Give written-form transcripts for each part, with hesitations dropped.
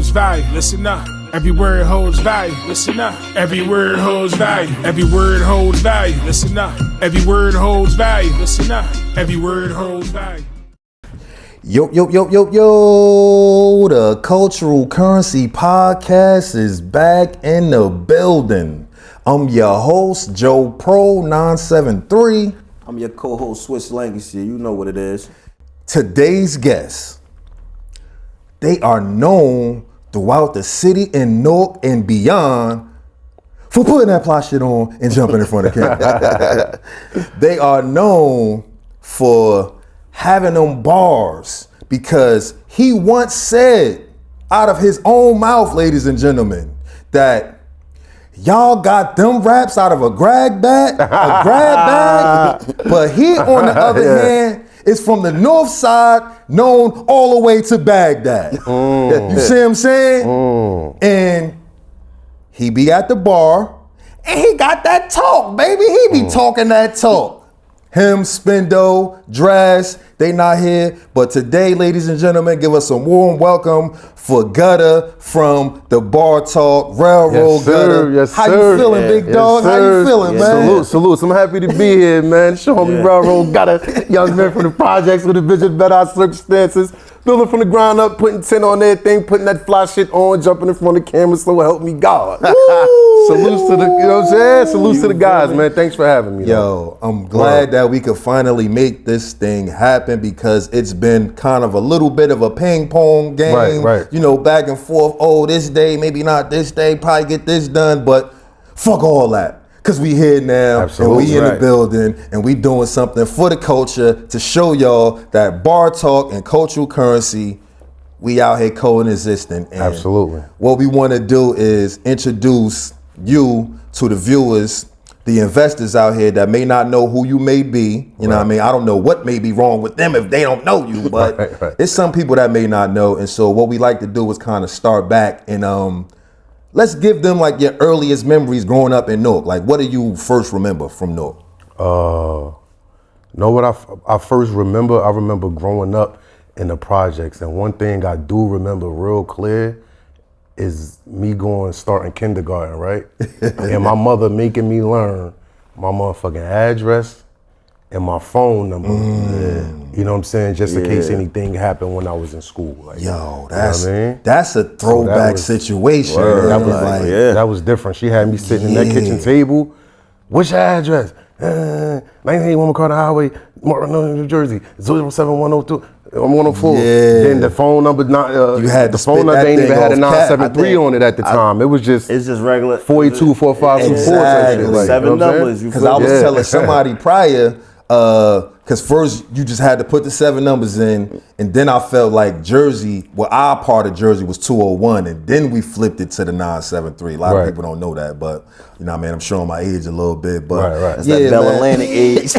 holds value. Listen up. Every word holds value. Listen up. Every word holds value. Every word holds value. Listen up. Every word holds value. Listen up. Every word holds value. Yo, the Cultural Currency Podcast is back in the building. I'm your host, Joe Pro 973. I'm your co-host, Swiss Lancashire. You know what it is. Today's guests, they are known throughout the city and Newark and beyond for putting that fly shit on and jumping in front of camera. They are known for having them bars because he once said out of his own mouth, ladies and gentlemen, that y'all got them raps out of a grab bag, but he, on the other hand, is from the north side, known all the way to Baghdad. You see what I'm saying? And he be at the bar, and he got that talk, baby. He be talking that talk. Him, Spendo, Dress, they not here. But today, ladies and gentlemen, give us a warm welcome for Gutta from the BarTawk, Railroad Gutta. Yes, How sir. you feeling, big dog? How you feeling, man? Salute. I'm happy to be here, man. Show me Railroad Gutta, young man from the projects with a vision, better circumstances. Building from the ground up, putting 10 on everything, putting that fly shit on, jumping in front of the camera, so help me God. Salutes to the, you know what I'm saying? Salutes to the guys, man. Thanks for having me. Yo, I'm glad that we could finally make this thing happen because it's been kind of a little bit of a ping pong game. Right. You know, back and forth. Oh, this day, maybe not this day, probably get this done, but fuck all that. Cause we here now, Absolutely. and we in the building, and we doing something for the culture to show y'all that BarTawk and cultural currency, we out here coexisting. And Absolutely. what we want to do is introduce you to the viewers, the investors out here that may not know who you may be. You know what I mean? I don't know what may be wrong with them if they don't know you, but it's some people that may not know. And so what we like to do is kind of start back and let's give them like your earliest memories growing up in Newark. Like, what do you first remember from Newark? Know what I first remember? I remember growing up in the projects, and one thing I do remember real clear is me starting kindergarten, right? And my mother making me learn my motherfucking address and my phone number. You know what I'm saying? Just in case anything happened when I was in school. Like, Yo, that's, you know what I mean? That's a throwback situation. That was different. She had me sitting in that kitchen table. What's your address? 1981 McCarter Highway, Martin, New Jersey, 07102. I'm 104. Then the phone number, you had the phone number ain't even had a 973 on it at the time. It's just regular 482 454. Exactly. Seven numbers. Because I was telling somebody prior, because first you just had to put the 7 numbers in, and then I felt like Jersey, well, our part of Jersey was 201, and then we flipped it to the 973. A lot of people don't know that, but you know what I mean? I'm showing my age a little bit, but That's that Bell Atlantic age.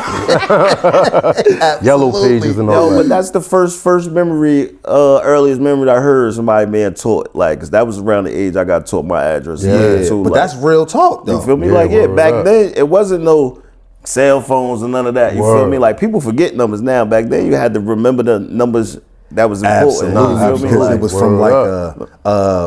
Yellow pages and all that. But that's the first memory, earliest memory that I heard somebody being taught, like, because that was around the age I got taught my address. Too, but like, that's real talk, though. You feel me? Back then, it wasn't no cell phones and none of that. You feel me? Like, people forget numbers now. Back then, you had to remember the numbers that was important. Absolutely. Because it was from like a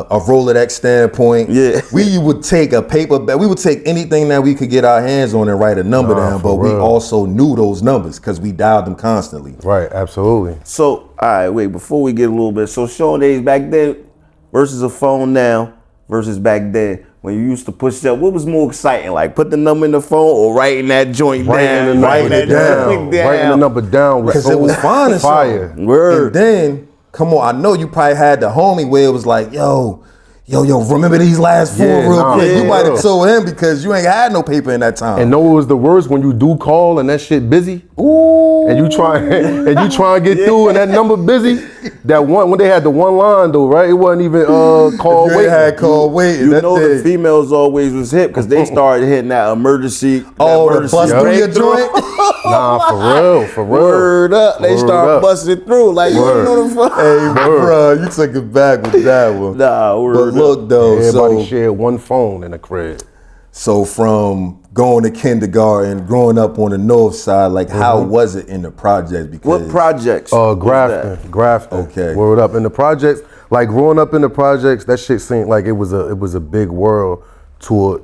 Rolodex standpoint. Yeah. We would take a paper, we would take anything that we could get our hands on and write a number down, but we also knew those numbers because we dialed them constantly. Right, absolutely. So, all right, wait, before we get a little bit, so showing days back then versus a phone now versus back then, when you used to push up, what was more exciting? Like put the number in the phone or writing that joint down? Writing the number down was because it was fun. Fire. And then, come on, I know you probably had the homie where it was like, yo, remember these last 4 real quick. You might have told him because you ain't had no paper in that time. And know what was the worst? When you do call and that shit busy. Ooh. And you try and get through and that number busy. That one, when they had the one line though, right? It wasn't even call waiting. Had call waiting. You know the females always was hip because they started hitting that emergency. The bus through your joint? Nah, for real. Word up. They start busting through. Like, you know the fuck. Hey, bro, you took it back with that one. Nah, word But look though, everybody shared one phone in the crib. So from going to kindergarten, growing up on the north side, like how was it in the projects? Because what projects? Grafton. Okay. Word up. In the projects, like growing up in the projects, that shit seemed like it was a big world to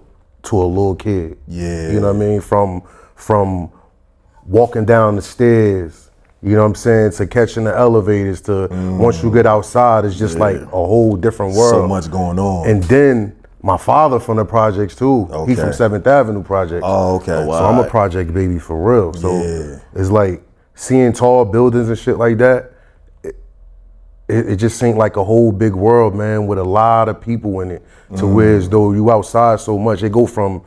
a little kid. Yeah. You know what I mean? From walking down the stairs, you know what I'm saying, to catching the elevators, to once you get outside, it's just like a whole different world. So much going on. And then my father from the projects too. Okay. He's from 7th Avenue projects. Oh, okay. So I'm a project baby for real. So it's like seeing tall buildings and shit like that, it just seemed like a whole big world, man, with a lot of people in it. To where as though you outside so much, it go from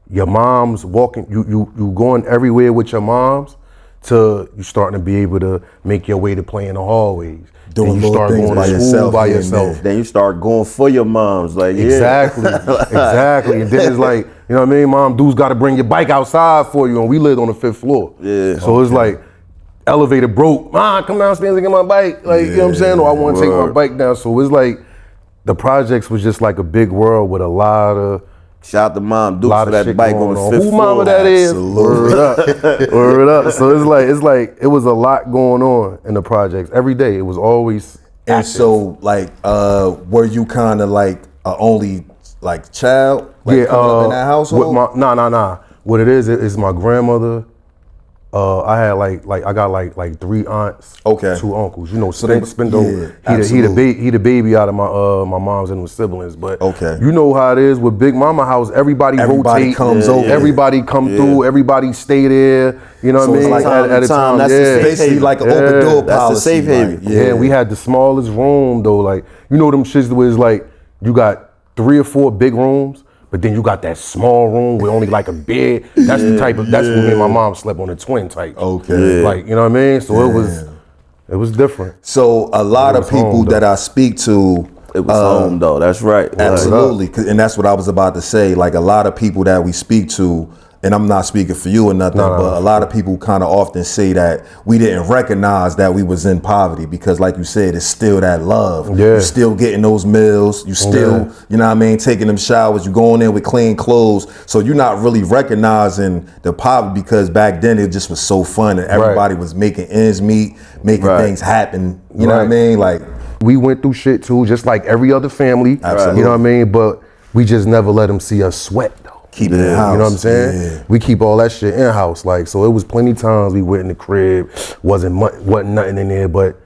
your mom's walking, you going everywhere with your moms, to you starting to be able to make your way to play in the hallways. Doing then you little start things going by to yourself, school by here and yourself. there. Then you start going for your moms, like Exactly, exactly. And then it's like, you know what I mean, mom, dude's got to bring your bike outside for you, and we lived on the 5th floor. Yeah. So it's like, elevator broke, mom, come downstairs and get my bike. Like, you know what I'm saying? Or I want to take my bike down. So it's like, the projects was just like a big world with a lot of Shout out to Mom Dukes lot for of that shit bike going on the 5th Who floor. mama that is? Absolutely. Word up. Word up. So it's like it was a lot going on in the projects. Every day it was always And active. so, like, were you kind of like a only like child, like coming up in that household? Nah. What it is my grandmother. I had I got like 3 aunts, Okay. 2 uncles. You know, So they- Spendo. yeah, He the baby out of my mom's and siblings. But Okay. you know how it is with Big Mama house. Everybody rotate, comes over. Everybody come through. Everybody stay there. You know So what I it's mean? like at a time, that's the yeah. safe Basically haven. like an open door That's the policy. safe haven. like, Yeah, we had the smallest room though. Like, you know them shits where it's like you got 3 or 4 big rooms, but then you got that small room with only like a bed. That's the type of, that's when me and my mom slept on a twin type. Okay. Like, you know what I mean? So it was different. So a lot of was home, people though. that I speak to, It was home though. That's right. absolutely, 'cause- and that's what I was about to say. Like a lot of people that we speak to, and I'm not speaking for you or nothing, but a lot of people kind of often say that we didn't recognize that we was in poverty because, like you said, it's still that love. Yeah. You still getting those meals. You still, you know what I mean, taking them showers. You going in with clean clothes. So you're not really recognizing the poverty because back then it just was so fun and everybody was making ends meet, making things happen. You know what I mean? Like, We went through shit too, just like every other family. Absolutely. You know what I mean? But we just never let them see us sweat though. keep it in house. You know what I'm saying? Yeah. We keep all that shit in house. Like, so it was plenty times we went in the crib, wasn't nothing in there, but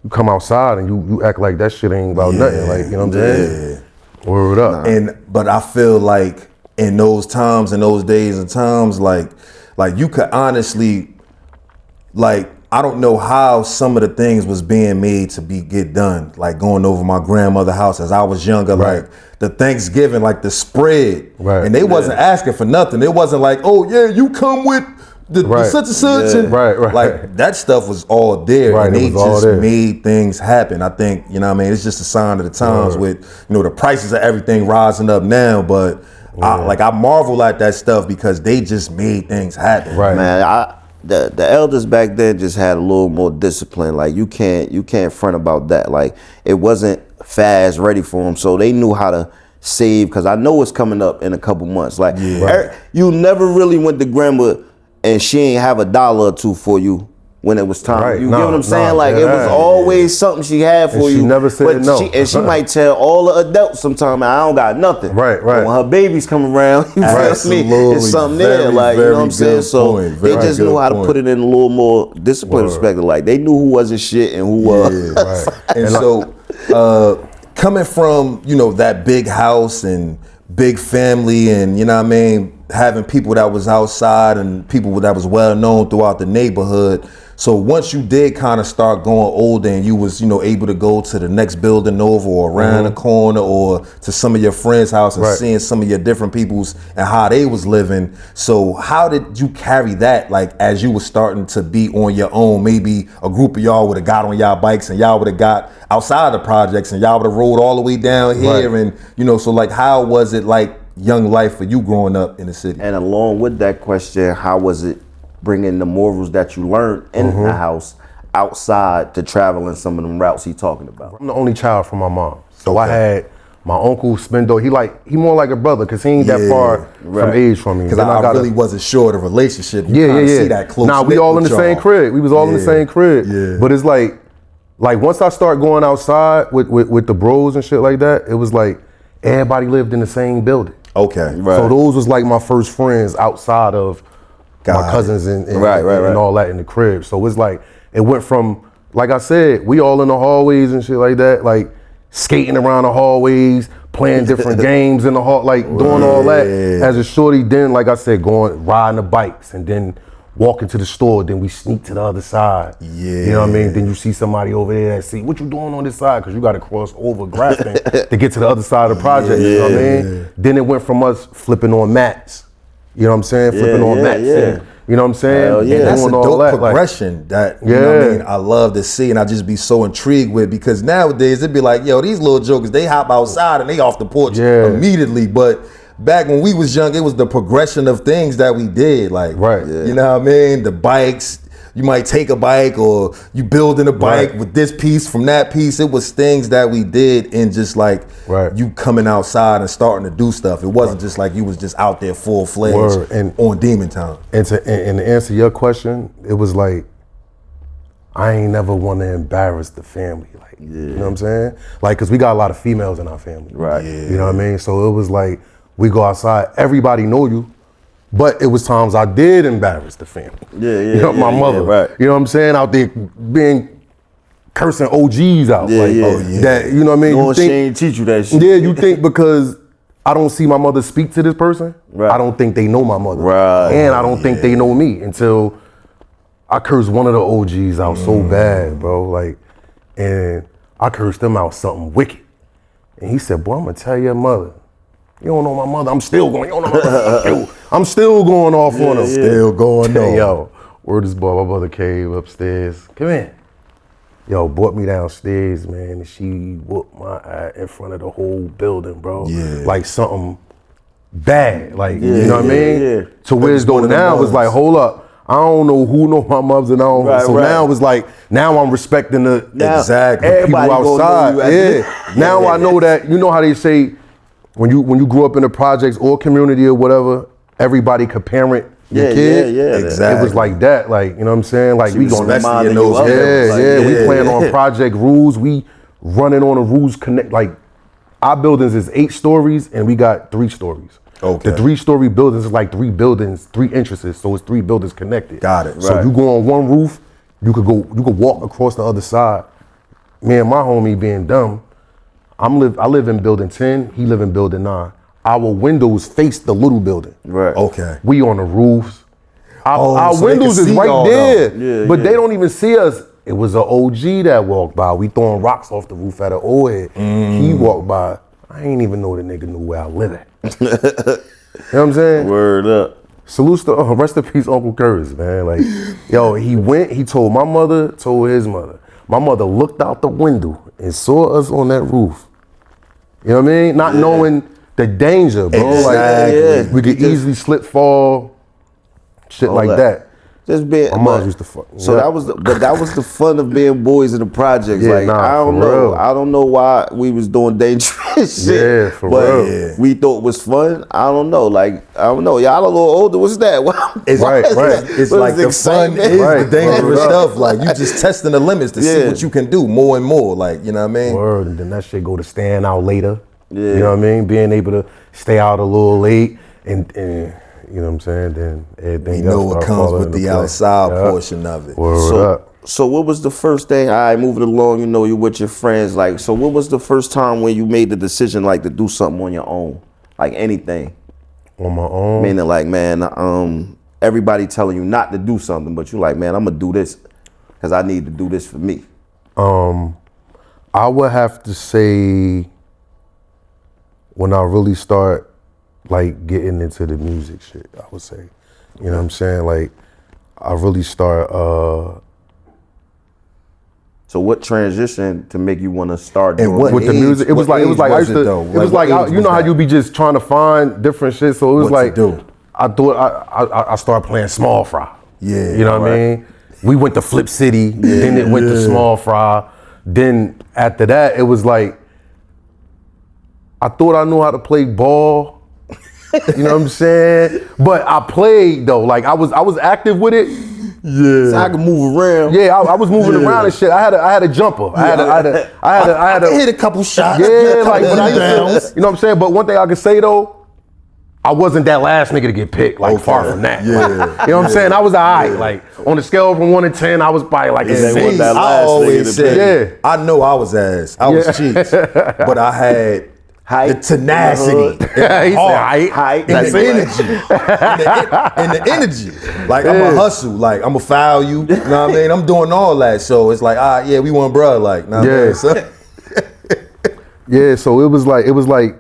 you come outside and you act like that shit ain't about nothing. Like, you know what I'm saying? Word up. But I feel like in those times, in those days and times, like you could honestly, like, I don't know how some of the things was being made to get done. Like going over my grandmother's house as I was younger, like the Thanksgiving, like the spread, and they wasn't asking for nothing. It wasn't like, oh yeah, you come with the such and such, and like that stuff was all there, and they just made things happen. I think, you know what I mean, it's just a sign of the times with, you know, the prices of everything rising up now, but I marvel at that stuff because they just made things happen. Man, the elders back then just had a little more discipline. Like you can't front about that. Like it wasn't fast ready for them, so they knew how to save. Because I know it's coming up in a couple months. Like you never really went to grandma and she ain't have $1 or 2 for you when it was time. You get what I'm saying? Like it was always something she had for you. She never said no. She might tell all the adults sometimes, I don't got nothing. But when her babies come around, you feel me? It's something there. Like, you know what I'm saying? So they just knew how to put it in a little more disciplined perspective. Like they knew who wasn't shit and who was. And so coming from, you know, that big house and big family and, you know what I mean, having people that was outside and people that was well known throughout the neighborhood. So once you did kind of start going older and you was, you know, able to go to the next building over or around the corner or to some of your friends' house and seeing some of your different people's and how they was living. So how did you carry that, like, as you was starting to be on your own? Maybe a group of y'all would have got on y'all bikes and y'all would have got outside the projects and y'all would have rode all the way down here. And, you know, so like, how was it like young life for you growing up in the city? And along with that question, how was it bringing the morals that you learned in the house outside to travel in some of them routes he talking about? I'm the only child from my mom. So I had my uncle Spendo, he more like a brother because he ain't that far from age from me. Because I really wasn't sure of the relationship. You yeah. see that close. Nah, we all in the same crib. We was all in the same crib. But it's like, like once I start going outside with the bros and shit like that, it was like everybody lived in the same building. Okay. Right. So those was like my first friends outside of Got my it. cousins and Right. all that in the crib. So it's like it went from, like I said, we all in the hallways and shit like that, like skating around the hallways, playing different games in the hall, like doing all that as a shorty. Then, like I said, going riding the bikes and then walking to the store. Then we sneak to the other side. Yeah. You know what I mean? Then you see somebody over there that see, what you doing on this side? Because you got to cross over Grafton to get to the other side of the project. You know what I mean? Then it went from us flipping on mats. You know what I'm saying? Flipping on mats. And, you know what I'm saying? Hell yeah. And that's a doing all dope that, like- progression that, you know what I mean, I love to see, and I just be so intrigued with, because nowadays it'd be like, yo, these little jokers, they hop outside and they off the porch immediately. But back when we was young, it was the progression of things that we did. Like, you know what I mean? The bikes, you might take a bike or you building a bike with this piece from that piece. It was things that we did, and just like you coming outside and starting to do stuff. It wasn't just like you was just out there full-fledged on Demon Time. And to answer your question, it was like, I ain't never want to embarrass the family. Like, you know what I'm saying? Like, cause we got a lot of females in our family. Right. You know what I mean? So it was like, we go outside, everybody know you, but it was times I did embarrass the family. You know, my mother. You know what I'm saying? Out there being cursing OGs out. That, you know what I mean? No one ain't teach you that shit. Yeah, you think because I don't see my mother speak to this person, I don't think they know my mother. And I don't think they know me until I cursed one of the OGs out so bad, bro. Like, and I cursed them out something wicked. And he said, boy, I'm gonna tell your mother. You don't know my mother. I'm still going. You don't know my mother. I'm still going off on him. Still going on. Yo, word is boy. My mother came upstairs. Come in. Yo, brought me downstairs, man, and she whooped my ass in front of the whole building, bro. Like something bad. Like, you know what I mean? To where it's going now, it's like, hold up. I don't know who know my mothers and I don't. So now it's like, now I'm respecting the people outside. Now I know that, you know how they say, when you grew up in the projects or community or whatever, everybody could parent your kid. Exactly. It was like that, like, you know what I'm saying? Like, we going especially in those we playing on project rules. We running on the rules connect. Like, our buildings is 8 stories and we got 3 stories. Okay. The 3-story buildings is like 3 buildings, 3 entrances, so it's 3 buildings connected. Got it. So you go on one roof, you could walk across the other side. Me and my homie being dumb, I live in building 10, he live in building 9. Our windows face the little building. Okay. We on the roofs. Our so windows is right there, but they Yeah. don't even see us. It was an OG that walked by. We throwing rocks off the roof at an old head. He walked by. I ain't even know the nigga knew where I live at. You know what I'm saying? Word up. Salutes to rest in peace, Uncle Curtis, man. Like, yo, he told my mother, told his mother. My mother looked out the window and saw us on that roof. You know what I mean? Not knowing the danger, bro. Like, we could easily slip, fall, shit like that. Just being, My mom used to fuck. So that was the fun of being boys in the projects. Yeah, like, I don't know. real. I don't know why we was doing dangerous shit. Yeah, for but real. we thought it was fun. I don't know. Like, I don't know. Y'all a little older. What's that? It's Right. It's What like is the excitement? fun is Right. the dangerous Word up. stuff. Like, you just testing the limits to see what you can do more and more. Like, you know what I mean? Word, and then that shit go to staying out later. You know what I mean? Being able to stay out a little late and you know what I'm saying? Then everything You know else what start comes falling with into the place. outside Yeah. portion of it. Word up. So what was the first thing? All right, moving along, you know, you with your friends. Like, so what was the first time when you made the decision, like, to do something on your own? Like, anything? On my own. Meaning, like, man, everybody telling you not to do something, but you like, man, I'm going to do this because I need to do this for me. I would have to say when I really start like getting into the music shit, I would say. You know what I'm saying? Like, I really start So what transition to make you want to start And doing what with the age- music. It was what like age I was used it, to though? it Like, was what like age you was know how that? you be just trying to find different shit. So it was What to like do? I thought I started playing small fry. Yeah, You know what I mean? We went to Flip City, then it went to small fry. Then after that, it was like I thought I knew how to play ball. You know what I'm saying? But I played though. Like I was active with it, So I can move around. Yeah, I was moving around and shit. I had a jumper. I had I hit a couple shots. Yeah, like but but I used to, you know what I'm saying? But one thing I can say though, I wasn't that last nigga to get picked, like far from that. Yeah. Like, you know what I'm saying? I was alright. Like on the scale from 1 to 10, I was probably like a Yeah, 6. that I last always nigga say, I know I was ass. I was cheeks, but I had the tenacity, He said height, and the energy, and the energy. Like I'm a hustle. Like I'm a foul you. You know what I mean? I'm doing all that. So it's like, yeah, we want bruh. Like, know what I mean? So, Yeah, so it was like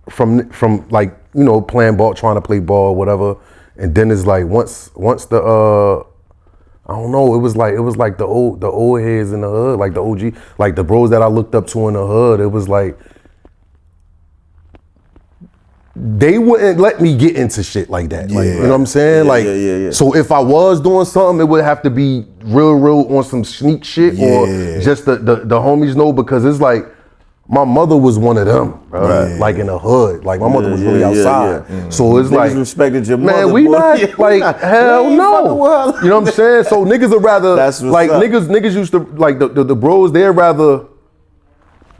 from like, you know, playing ball, trying to play ball, whatever. And then it's like once the I don't know, it was like the old heads in the hood, like the OG, like the bros that I looked up to in the hood, it was like they wouldn't let me get into shit like that. Like, you know what I'm saying? Yeah. So if I was doing something, it would have to be real on some sneak shit or just the homies know, because it's like my mother was one of them, bro. Like in the hood. Like my mother was really outside. So it's Niggas like, respected your mother, man, we boy. not Yeah, like hell no. You know what I'm saying? So niggas would rather That's what's like up. niggas used to like the bros, they'd rather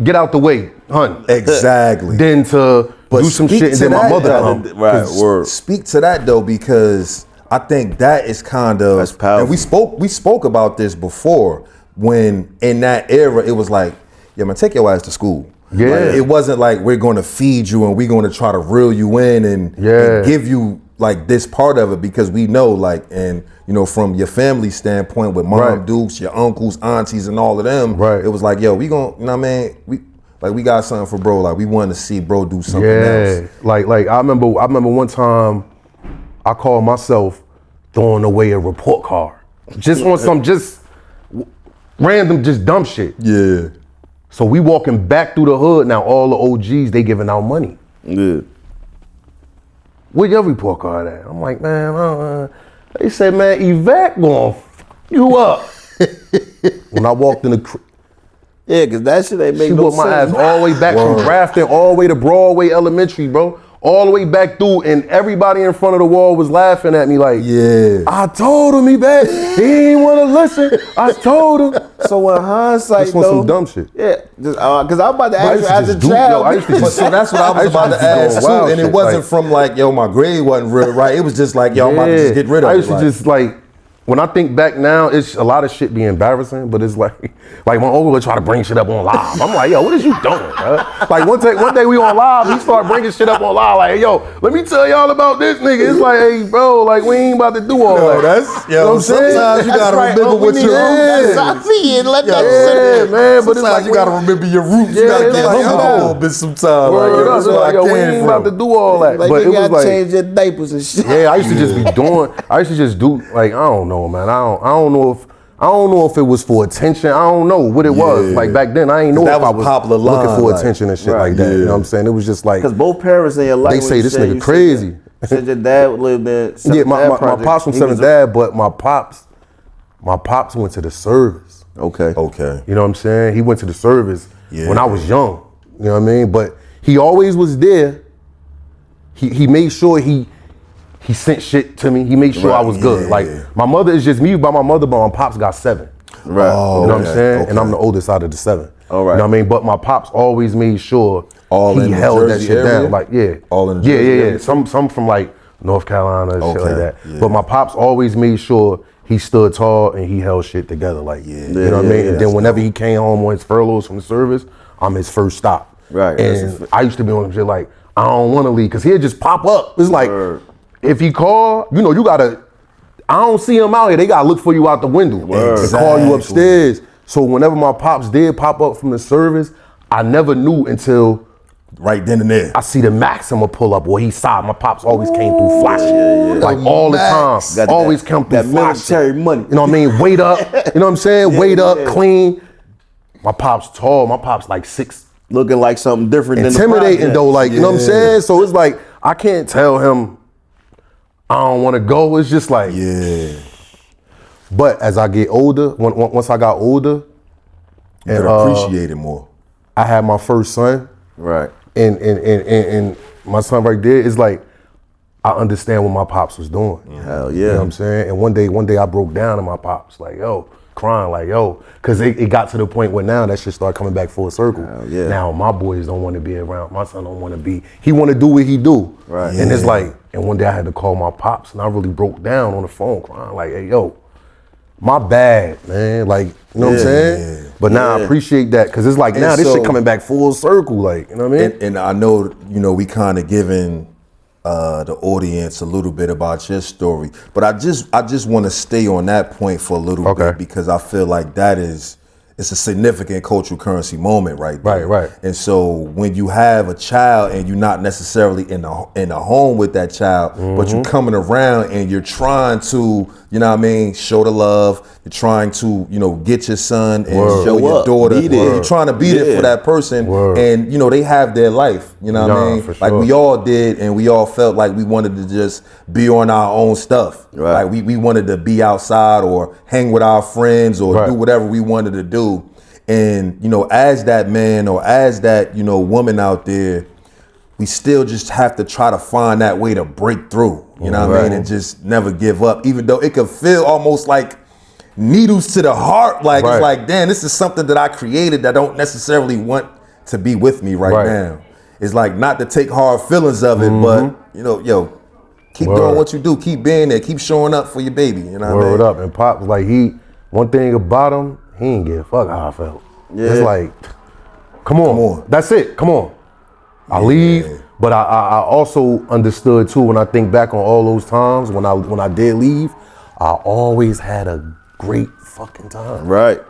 get out the way, hun. exactly. Than to do some speak shit and to then my that, mother though. come. Right, 'Cause word. Speak to that though, because I think that is kind of, That's powerful. and we spoke about this before, when in that era it was like, yeah man, take your ass to school. Yeah. Like, it wasn't like we're going to feed you and we're going to try to reel you in and give you like this part of it, because we know, like, and you know, from your family standpoint with mom, dukes, your uncles, aunties, and all of them, it was like, yo, we gon', you know what I mean? We got something for bro. Like we wanted to see bro do something else. Like I remember one time I called myself throwing away a report card. Just on some random, just dumb shit. Yeah. So we walking back through the hood now, all the OGs, they giving out money. Yeah. Where your report card at? I'm like, man, they said, man, Yvette gonna f you up. When I walked in the Yeah, cause that shit ain't make she no whooped my sense. ass all the way back from Grafton, all the way to Broadway Elementary, bro. All the way back through, and everybody in front of the wall was laughing at me like, I told him, Yvette, he ain't wanna listen. I told him. So in hindsight, Just on some dumb shit. Yeah, just, cause I'm about to I ask used you to as a just do- child. yo, I used to just- So that's what I was about to ask too, wild and it shit, wasn't like- from like, yo, my grade wasn't real right. It was just like, yo, I'm about to just get rid of it. I used to just like, when I think back now, it's a lot of shit be embarrassing, but it's like my uncle would try to bring shit up on live. I'm like, yo, what is you doing, bro? Like one day we on live, he started bringing shit up on live, like, hey, yo, let me tell y'all about this nigga. It's like, hey, bro, like we ain't about to do all that. That's, You know what I'm saying? sometimes you gotta remember what your roots is. Yeah, man, but it's Sometimes like you gotta remember your roots. You Yeah, gotta it's get like, humble a yo, little bit sometimes. Word Like, yo, up, that's where I yo, we came ain't about to from. do all that. Like But you it was gotta like, change your diapers and shit. yeah, I used to just be doing. I used to just do like, I don't know, man. I don't know if it was for attention. I don't know what it was. Like back then, I ain't know That if I was was popular looking line, for like, attention and shit right, like that. You yeah. know what I'm saying? It was just like, Cause both parents in your life. They when say you this said nigga you said crazy. that- You said your dad lived in. yeah, my Project. pops from He Seventh was a- Dad, but my pops went to the service. Okay. Okay. You know what I'm saying? He went to the service Yeah. when I was young. You know what I mean? But he always was there. He made sure he sent shit to me. He made sure I was good. Like my mother is just me by my mother, but my pops got 7. Right. Oh, You know what I'm okay, saying? okay. And I'm the oldest out of the 7. All right. You know what I mean? But my pops always made sure All he in the held that Jersey shit area? down. Like, yeah. All in the yeah, Jersey yeah. area? Some from like North Carolina and shit like Okay, that. yeah. But my pops always made sure he stood tall and he held shit together. Like, you know what I mean? And then whenever he came home on his furloughs from the service, I'm his first stop. Right, that's And I used to be on some shit like, I don't want to leave, because he'd just pop up. It's like, if he call, you know, you gotta, I don't see him out here. They gotta look for you out the window and call you upstairs. So whenever my pops did pop up from the service, I never knew until Right then and there. I see the Maxima pull up, or he saw my pops always came through flashing, like all the time. Got Always that- come through that flashing. military money. You know what I mean? Weight up. You know what I'm saying? Weight up, clean. My pops tall. My pops like 6. Looking like something different than the Intimidating project. though, like, you know what I'm saying? So it's like, I can't tell him I don't want to go. It's just like, But as I get older, once I got older, You gotta appreciate it more. I had my first son, Right. and my son right there is like, I understand what my pops was doing. Hell yeah. You know what I'm saying? And one day I broke down to my pops, like, yo, crying, like, yo, because it got to the point where now that shit started coming back full circle. Yeah. Now my boys don't want to be around. My son don't want to be. He want to do what he do. Right. And it's like, and one day I had to call my pops, and I really broke down on the phone, crying, like, hey, yo, my bad, man. Like, you know what I'm saying? Yeah. But now I appreciate that, because it's like, now this shit coming back full circle, like, you know what I mean? And I know, we kind of giving the audience a little bit about your story, but I just want to stay on that point for a little bit, because I feel like it's a significant cultural currency moment right there. Right. And so when you have a child and you're not necessarily in a home with that child, but you're coming around and you're trying to, show the love. You're trying to, get your son and show your daughter. You're trying to be there for that person. And, they have their life. You know what I mean? Like we all did, and we all felt like we wanted to just be on our own stuff. Right. Like we wanted to be outside or hang with our friends or do whatever we wanted to do. And, as that man or as that, woman out there, we still just have to try to find that way to break through, you know what I mean? And just never give up, even though it could feel almost like needles to the heart. Like, it's like, damn, this is something that I created that I don't necessarily want to be with me right now. It's like not to take hard feelings of it, but, keep doing what you do. Keep being there. Keep showing up for your baby, you know what I mean? Word up. And Pop was like, one thing about him, he ain't give a fuck how I felt. Yeah. It's like, come on. That's it. Come on. I leave, but I also understood too, when I think back on all those times when I did leave, I always had a great fucking time. Right.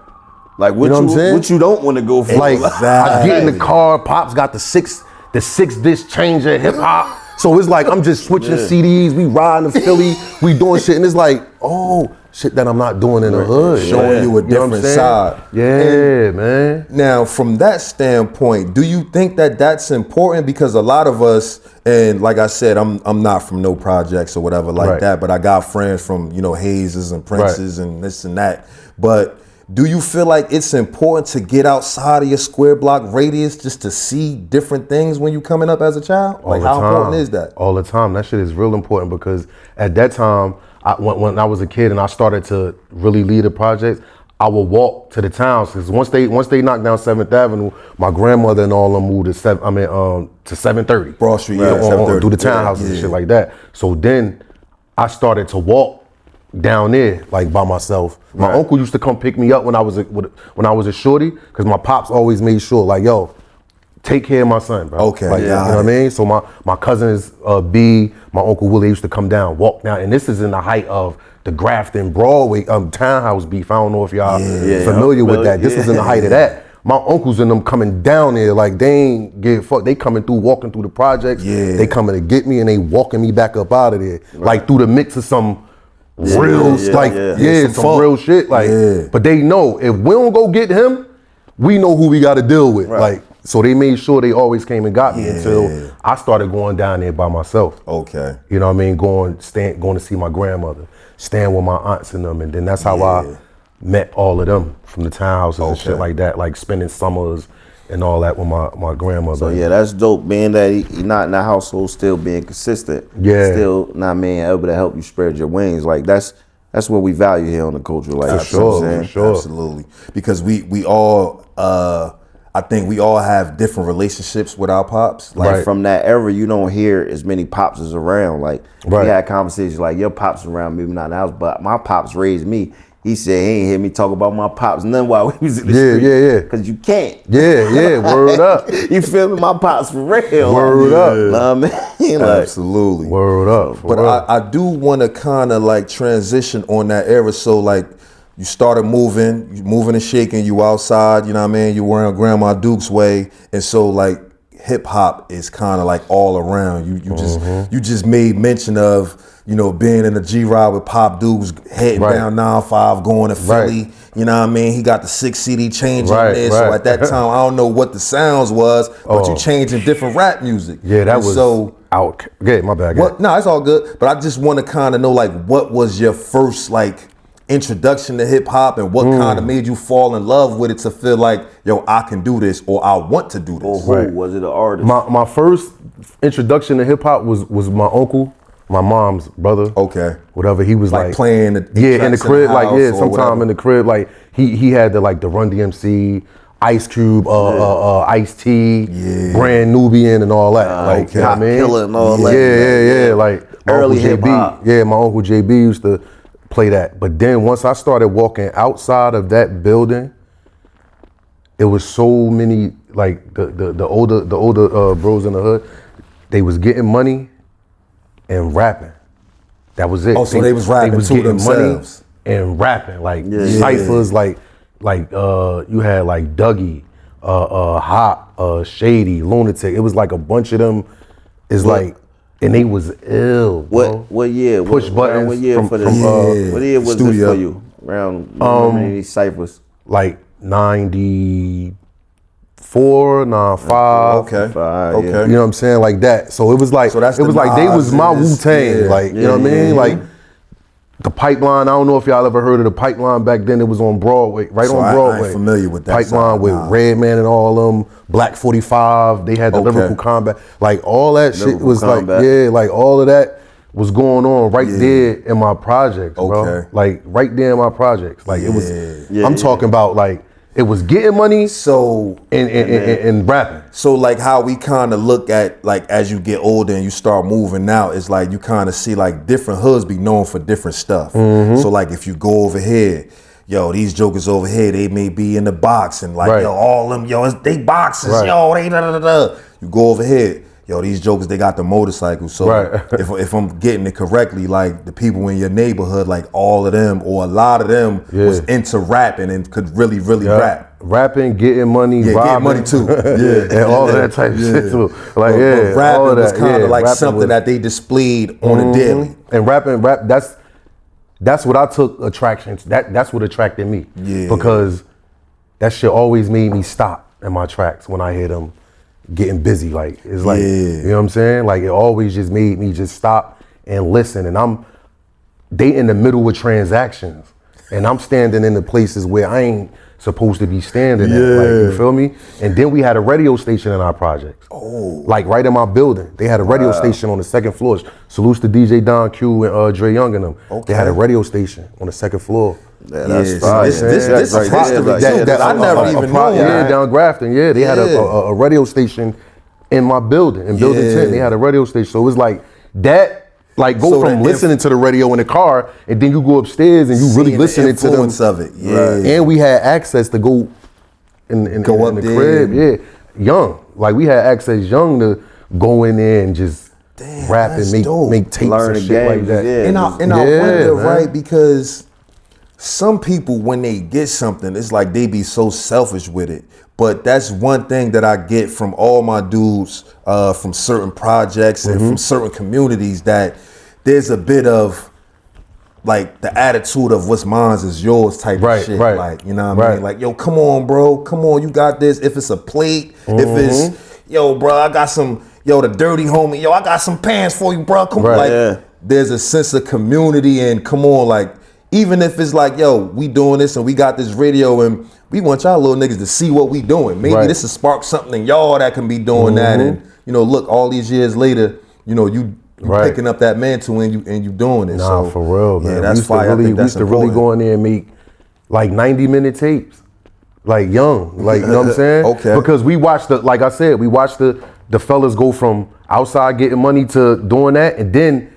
Like what you don't want to go for. Like I get in the car, Pop's got the six disc changer hip hop. So it's like I'm just switching CDs, we riding to Philly, we doing shit, and it's like, oh, shit that I'm not doing in the hood. Showing you a different side. Yeah, man. Now, from that standpoint, do you think that that's important? Because a lot of us, and like I said, I'm not from no projects or whatever like that, but I got friends from, Hazes and Princes and this and that. But do you feel like it's important to get outside of your square block radius just to see different things when you coming up as a child? Like, how important is that? All the time. That shit is real important, because at that time, when I was a kid and I started to really lead the projects, I would walk to the towns, because once they knocked down 7th Avenue, my grandmother and all of them moved to 730. Broad Street, 730. Through the townhouses and shit like that. So then I started to walk down there like by myself. My uncle used to come pick me up when I was a shorty, because my pops always made sure, like, yo, take care of my son, bro. Okay, like, you know what I mean? So my cousins, B, my Uncle Willie used to come down, walk down, and this is in the height of the Grafton Broadway townhouse beef. I don't know if y'all familiar with that. This is in the height of that. My uncles and them coming down there, like they ain't give fuck. They coming through, walking through the projects. They coming to get me, and they walking me back up out of there, like through the mix of some real, some real shit. Like, but they know if we don't go get him, we know who we got to deal with. Like, so they made sure they always came and got me until I started going down there by myself. Okay. You know what I mean? Going to see my grandmother, staying with my aunts and them, and then that's how I met all of them from the townhouses and shit like that, like spending summers and all that with my grandmother. So that's dope, being that he not in the household, still being consistent. Still not able to help you spread your wings. Like that's what we value here on the culture. Like for sure. Absolutely. Because we all I think we all have different relationships with our pops. Like from that era, you don't hear as many pops as around. Like we had conversations like your pops around, maybe not in the house, but my pops raised me. He said he ain't hear me talk about my pops none while we was in the street. Cause you can't. Word up. You feel me? My pops for real. Word up. Know what I mean? Like, absolutely. Word up. But I do want to kind of like transition on that era. So like you started moving and shaking, you outside, you know what I mean? You wearing Grandma Duke's way. And so like hip hop is kind of like all around. You just made mention of, being in the G-Ride with Pop Duke's heading down 9-5 going to Philly. You know what I mean? He got the 6 CD changing there. So at that time, I don't know what the sounds was, but you changing different rap music. Yeah, that was out. Okay, my bad. No, it's all good. But I just want to kind of know, like, what was your first, like, introduction to hip hop, and what kind of made you fall in love with it to feel like, yo, I can do this, or I want to do this? Or who was it, an artist? My first introduction to hip hop was my uncle. my mom's brother. Okay. Whatever, he was like playing in the crib, sometime whatever. in the crib, like he had the Run DMC, Ice Cube, Ice T, Brand Nubian and all that. Like, you know what I mean? Killer and all that. Yeah. Like my Early Uncle hip-hop. JB. Yeah, my Uncle JB used to play that. But then once I started walking outside of that building, it was so many, like the older bros in the hood, they was getting money and rapping. That was it. Oh, so they was rapping was to getting themselves. money and rapping, like ciphers, like you had like Dougie, Hot, Shady, Lunatic. It was like a bunch of them. It's like, and they was ill. Bro. What year? Push buttons. What year for this? What year was this for you? Around these ciphers? Like 94, 95. Okay. Five, You know what I'm saying? Like that. So it was like, that's it was the like they was my Nas, Wu-Tang. yeah. Like, you know what I mean? Like the Pipeline. I don't know if y'all ever heard of the Pipeline back then. It was on Broadway, right So on I Broadway. ain't familiar with that Pipeline side, with nah. Redman and all them, Black 45. They had the Okay. lyrical combat. Like all that shit Lyrical was combat. like, like all of that was going on right there in my projects, bro. Okay. Like right there in my projects. Like it was, I'm talking about like, it was getting money So and rapping. So like how we kind of look at, like, as you get older and you start moving out, it's like you kind of see like different hoods be known for different stuff. So like if you go over here, yo, these jokers over here, they may be in the boxing, like yo, all them, yo, they boxers, yo, they da da da da. You go over here, yo, these jokers, they got the motorcycles. So if I'm getting it correctly, like the people in your neighborhood, like all of them or a lot of them was into rapping and could really rap. Rapping, getting money, Getting robbing, money too. Yeah. and all of that type of shit too. Like But all rapping of was that. kind of like rapping something was- that they displayed on a daily. And rap, that's what I took attraction to. That's what attracted me. Yeah. Because that shit always made me stop in my tracks when I hear them getting busy. Like it's like, you know what I'm saying? Like it always just made me just stop and listen. And they in the middle of transactions. And I'm standing in the places where I ain't supposed to be standing at. Like, you feel me? And then we had a radio station in our projects. Oh. Like right in my building. They had a radio station on the second floor. Salutes to DJ Don Q and Dre Young and them. They had a radio station on the second floor. Yeah, that's Yeah, fire. this is Right history there, too, that I never even knew. Yeah, down Grafton. Yeah, they had a radio station in my building, in building 10. They had a radio station. So it was like that. Like go So from the listening to the radio in the car, and then you go upstairs and you really listening to them. Influence of it, And we had access to go in Go in up the there. crib, young. Like we had access young to go in there and just rap and that's dope. make tapes Learn and the shit like games, that. yeah. And I Yeah, wonder, man. right, because some people, when they get something, it's like they be so selfish with it. But that's one thing that I get from all my dudes from certain projects and from certain communities, that there's a bit of like the attitude of what's mine is yours type of shit. Right. Like, you know what I mean? Like, yo, come on, bro. Come on, you got this. If it's a plate, if it's, yo, bro, I got some, yo, the dirty homie, yo, I got some pants for you, bro. Come on. Like, there's a sense of community and come on, like, even if it's like, yo, we doing this and we got this radio and we want y'all little niggas to see what we doing. Maybe this will spark something in y'all that can be doing that. And, you know, look, all these years later, you know, you picking up that mantle and you doing it. Nah, so, for real, man. Yeah, that's fire. We used to really go in there and make like 90-minute tapes. Like young. Like, you know what I'm saying? Okay. Because we watched like I said, we watched the fellas go from outside getting money to doing that, and then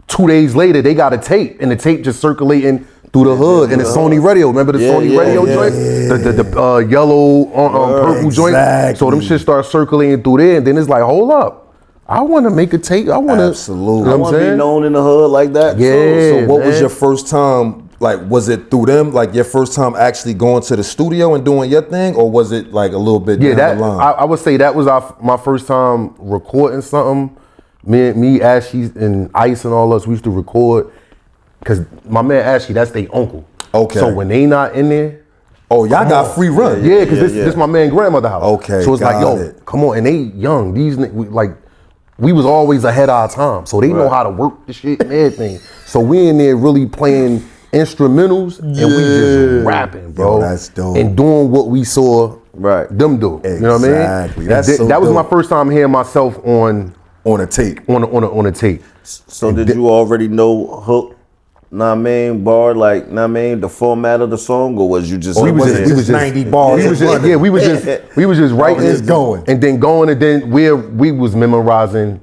2 days later they got a tape, and the tape just circulating through the hood and the Sony radio. Remember the Sony radio joint? The yellow, purple joint? So them shit start circulating through there, and then it's like, hold up. I want to make a tape. I want to. Absolutely. You know I what want I'm to be saying? known in the hood like that. Yeah. So what was your first time? Like, was it through them? Like your first time actually going to the studio and doing your thing, or was it like a little bit down that the line? I would say that was my first time recording something. Me, Ashley, and Ice and all us, we used to record. Cause my man Ashley, that's their uncle. Okay. So when they not in there, oh, y'all got free run. yeah, cause this my man grandmother house. Okay, So it's like, got yo, it. come on, and they young. These we was always ahead of our time, so they know how to work the shit and everything. So we in there really playing instrumentals and we just rapping, bro. Yo, that's dope. And doing what we saw them do. You know what I mean? Exactly. That's And so that was my dope. first time hearing myself on on a tape. On a tape. So did you already know hook? Know what I mean, bar, like, know what I mean, the format of the song, or was you just? We was just 90 bars. we was just writing, just going. and then we was memorizing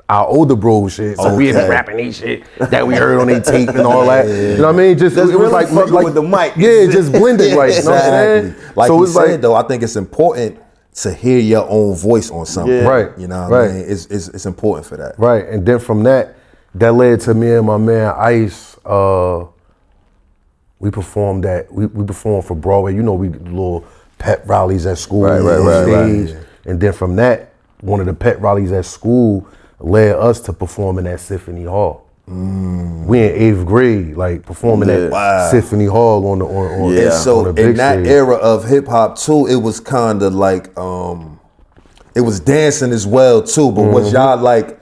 our older bro shit. So we had been rapping these shit that we heard on their tape and all that. You know what I mean? Just That's it was really like fucking with the mic. Yeah, just blended right. You know what I'm saying? Like so you it's said, like though, I think it's important to hear your own voice on something. Yeah. Right. You know what Right. I mean? It's important for that. right, and then from that led to me and my man Ice. We performed for Broadway. You know, we did little pep rallies at school, stage. And then from that, one of the pep rallies at school led us to performing at Symphony Hall. We in 8th grade, like performing at Symphony Hall on And so on the big in that stage. era of hip hop too, it was kind of like it was dancing as well too. But was y'all like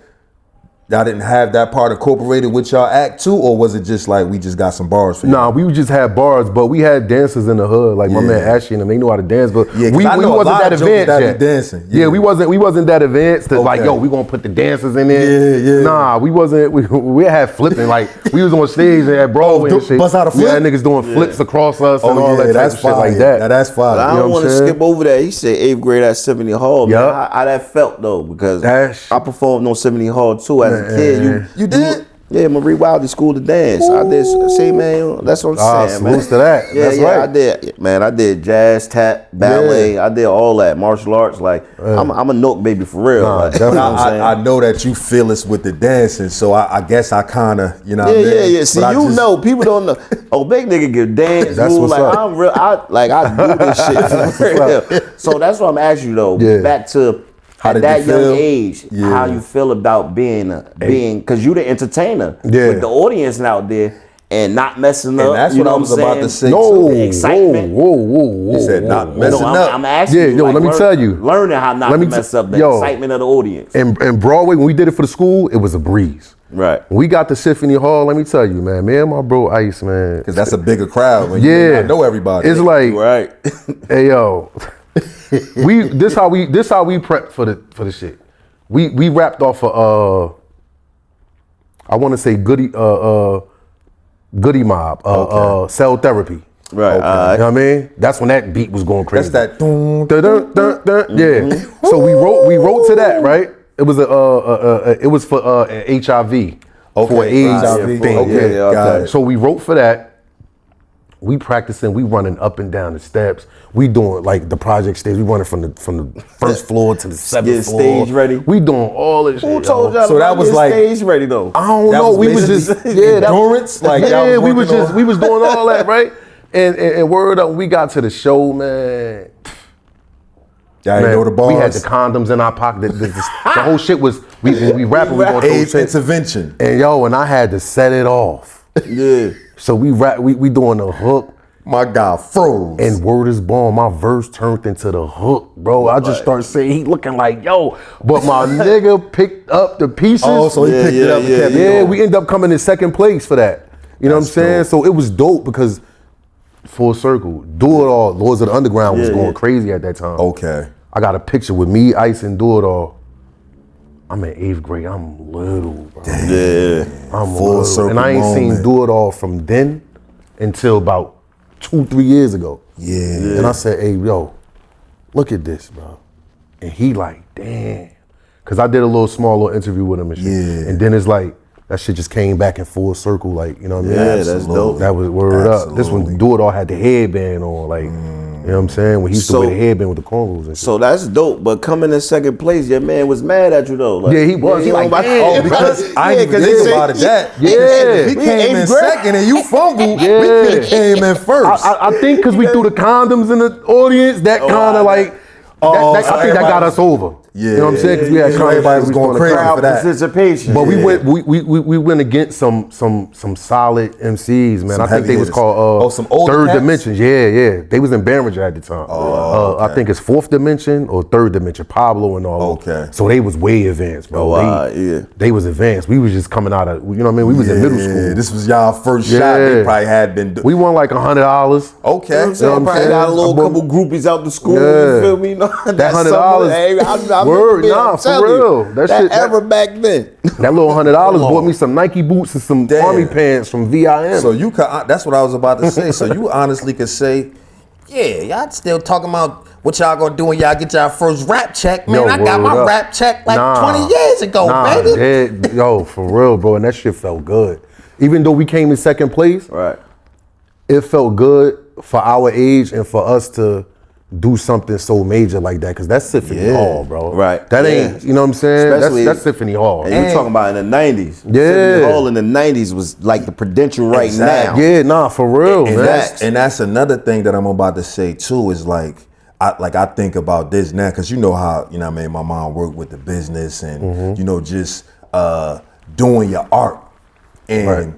y'all didn't have that part incorporated with y'all act too, or was it just like we just got some bars for you? Nah, we just had bars, but we had dancers in the hood, like my man Ashley and them. They knew how to dance, but Yeah, 'cause we I know a wasn't lot that of jokers advanced that be yet. dancing. Yeah, we wasn't that advanced to like, Okay. yo, we gonna put the dancers in there. Yeah. Nah, we wasn't. We had flipping, like we was on stage at Broadway and shit. bust out a We had flip? niggas doing flips across us and all that type that's of shit fire. like that. Now, that's fire. I You know don't what want I'm to saying? skip over that. He said 8th grade at Symphony Hall. Man, Yup. how that felt though, because That's- I performed on Symphony Hall too as a kid. You did? Yeah, Marie Wilder School to Dance. I did. See, man, that's what I'm saying, man. salutes to that. Yeah, That's yeah, right. I did. Man, I did jazz, tap, ballet. I did all that, martial arts. Like, I'm a Nook baby for real. Nah, like, definitely. you know what I'm saying? I know that you feel us with the dancing, so I guess I kind of, you know what I mean? Yeah. See, But I you just- know, people don't know. Oh, big nigga give dance That's moves. what's Like, up. I'm real. I do this shit for real. So that's what I'm asking you though. Yeah. Back to How at did that you feel? young age, Yeah. how you feel about being because you the entertainer Yeah. with the audience out there and not messing up. And that's you what know I was I'm about to saying? say. No, too. The excitement. Whoa. He said not No, messing up. I'm asking Yeah, you. yo, like, let me tell you. learning how not Let to me mess t- up the yo. excitement of the audience. And Broadway, when we did it for the school, it was a breeze. Right. When we got to Symphony Hall, let me tell you, man, me and my bro Ice, man. Because that's a bigger crowd when you may Yeah, not know everybody. It's like, Right. hey yo, this how we prep for the shit. We rapped off of I want to say Goody Mob, Cell Therapy. Right. You know what I mean? That's when that beat was going crazy. That's that. Dun, dun, dun, dun. Yeah. So we wrote to that, right? It was for HIV, for AIDS HIV. thing. Okay, Yeah, got okay. it. So we wrote for that. We practicing. We running up and down the steps. We doing like the project stage. We running from the first floor to the seventh Getting floor. stage ready. We doing all this shit. Who told yo. y'all So that about was getting like- stage ready though? I don't That know. was We was just basically endurance? Like, y'all yeah. was We was working just on- we was doing all that, right? And word up, we got to the show, man. Y'all ain't Man, know the bars. we had the condoms in our pocket. The whole shit was when we rapping. We gonna throw AIDS shit. intervention. And yo, and I had to set it off. Yeah. So we rap. We doing the hook. My guy froze. And word is born, my verse turned into the hook, bro. I just started saying, he looking like, yo. But my nigga picked up the pieces. oh, so he Yeah, picked it yeah, up and yeah, kept it yeah, going. we ended up coming in second place for that. You know That's what I'm saying? dope. So it was dope because full circle, Do It All, Lords of the Underground was Yeah, going yeah. crazy at that time. Okay. I got a picture with me, Ice, and Do It All. I'm in 8th grade. I'm little, bro. Yeah. I'm Full little. circle And I ain't seen moment. Do It All from then until about 2-3 years ago. Yeah. And I said, hey, yo, look at this, bro. And he like, damn. Cause I did a little small little interview with him and shit. Yeah. And then it's like, that shit just came back in full circle, like, you know what I mean? Yeah, that's dope. That was word up. This Absolutely. one, Do It All had the headband on, like, you know what I'm saying? When he used to So- wear the headband with the cornrows and shit. So that's dope. But coming in second place, your man was mad at you though. Like, Yeah, he was. He like, oh, damn. Oh, because I Yeah, didn't even 'cause think they about it. That Yeah. we We came in in eighth grade. second and you fumbled. Yeah. We could have came in first. I think because we threw the condoms in the audience, that kind of like, I think that got us over. Yeah. You know what I'm saying? Because we had Yeah, condoms, everybody was we going on the crazy crowd. for that. participation. But we went against some solid MCs, man. Some I think heavy they was hitters. called Some older Third cats? Dimension. Yeah. They was in Bamager at the time. I think it's Fourth Dimension or Third Dimension. Pablo and all. Okay. So they was way advanced, bro. Yeah. They was advanced. We was just coming out of, you know what I mean? We was in middle school. This was y'all first shot. They probably had been. We won like $100. Okay. You know what I'm saying? what I'm Probably saying? got a little couple groupies out the school. Yeah. You feel me? No, That $100. Hey, I Word, being, nah, I'm for telling you, real. That shit- ever back then. That little $100 bought me some Nike boots and some Damn. army pants from VIM. So you can, that's what I was about to say. So you honestly could say, yeah, y'all still talking about what y'all gonna do when y'all get y'all first rap check. Man, Yo, I got word my up. rap check like Nah. 20 years ago, baby. Yeah, yo, for real, bro. And that shit felt good. Even though we came in second place, Right. it felt good for our age and for us to do something so major like that. Cause that's Symphony Hall, bro. Right. That Yeah. ain't, you know what I'm saying? Especially- That's Symphony Hall. And you're talking about in the 90s. Yeah. Symphony Hall in the 90s was like the Prudential right Exactly. now. Yeah, nah, for real, And man. that's another thing that I'm about to say too is like I think about this now because you know how, you know what I mean, my mom worked with the business and you know just doing your art and Right.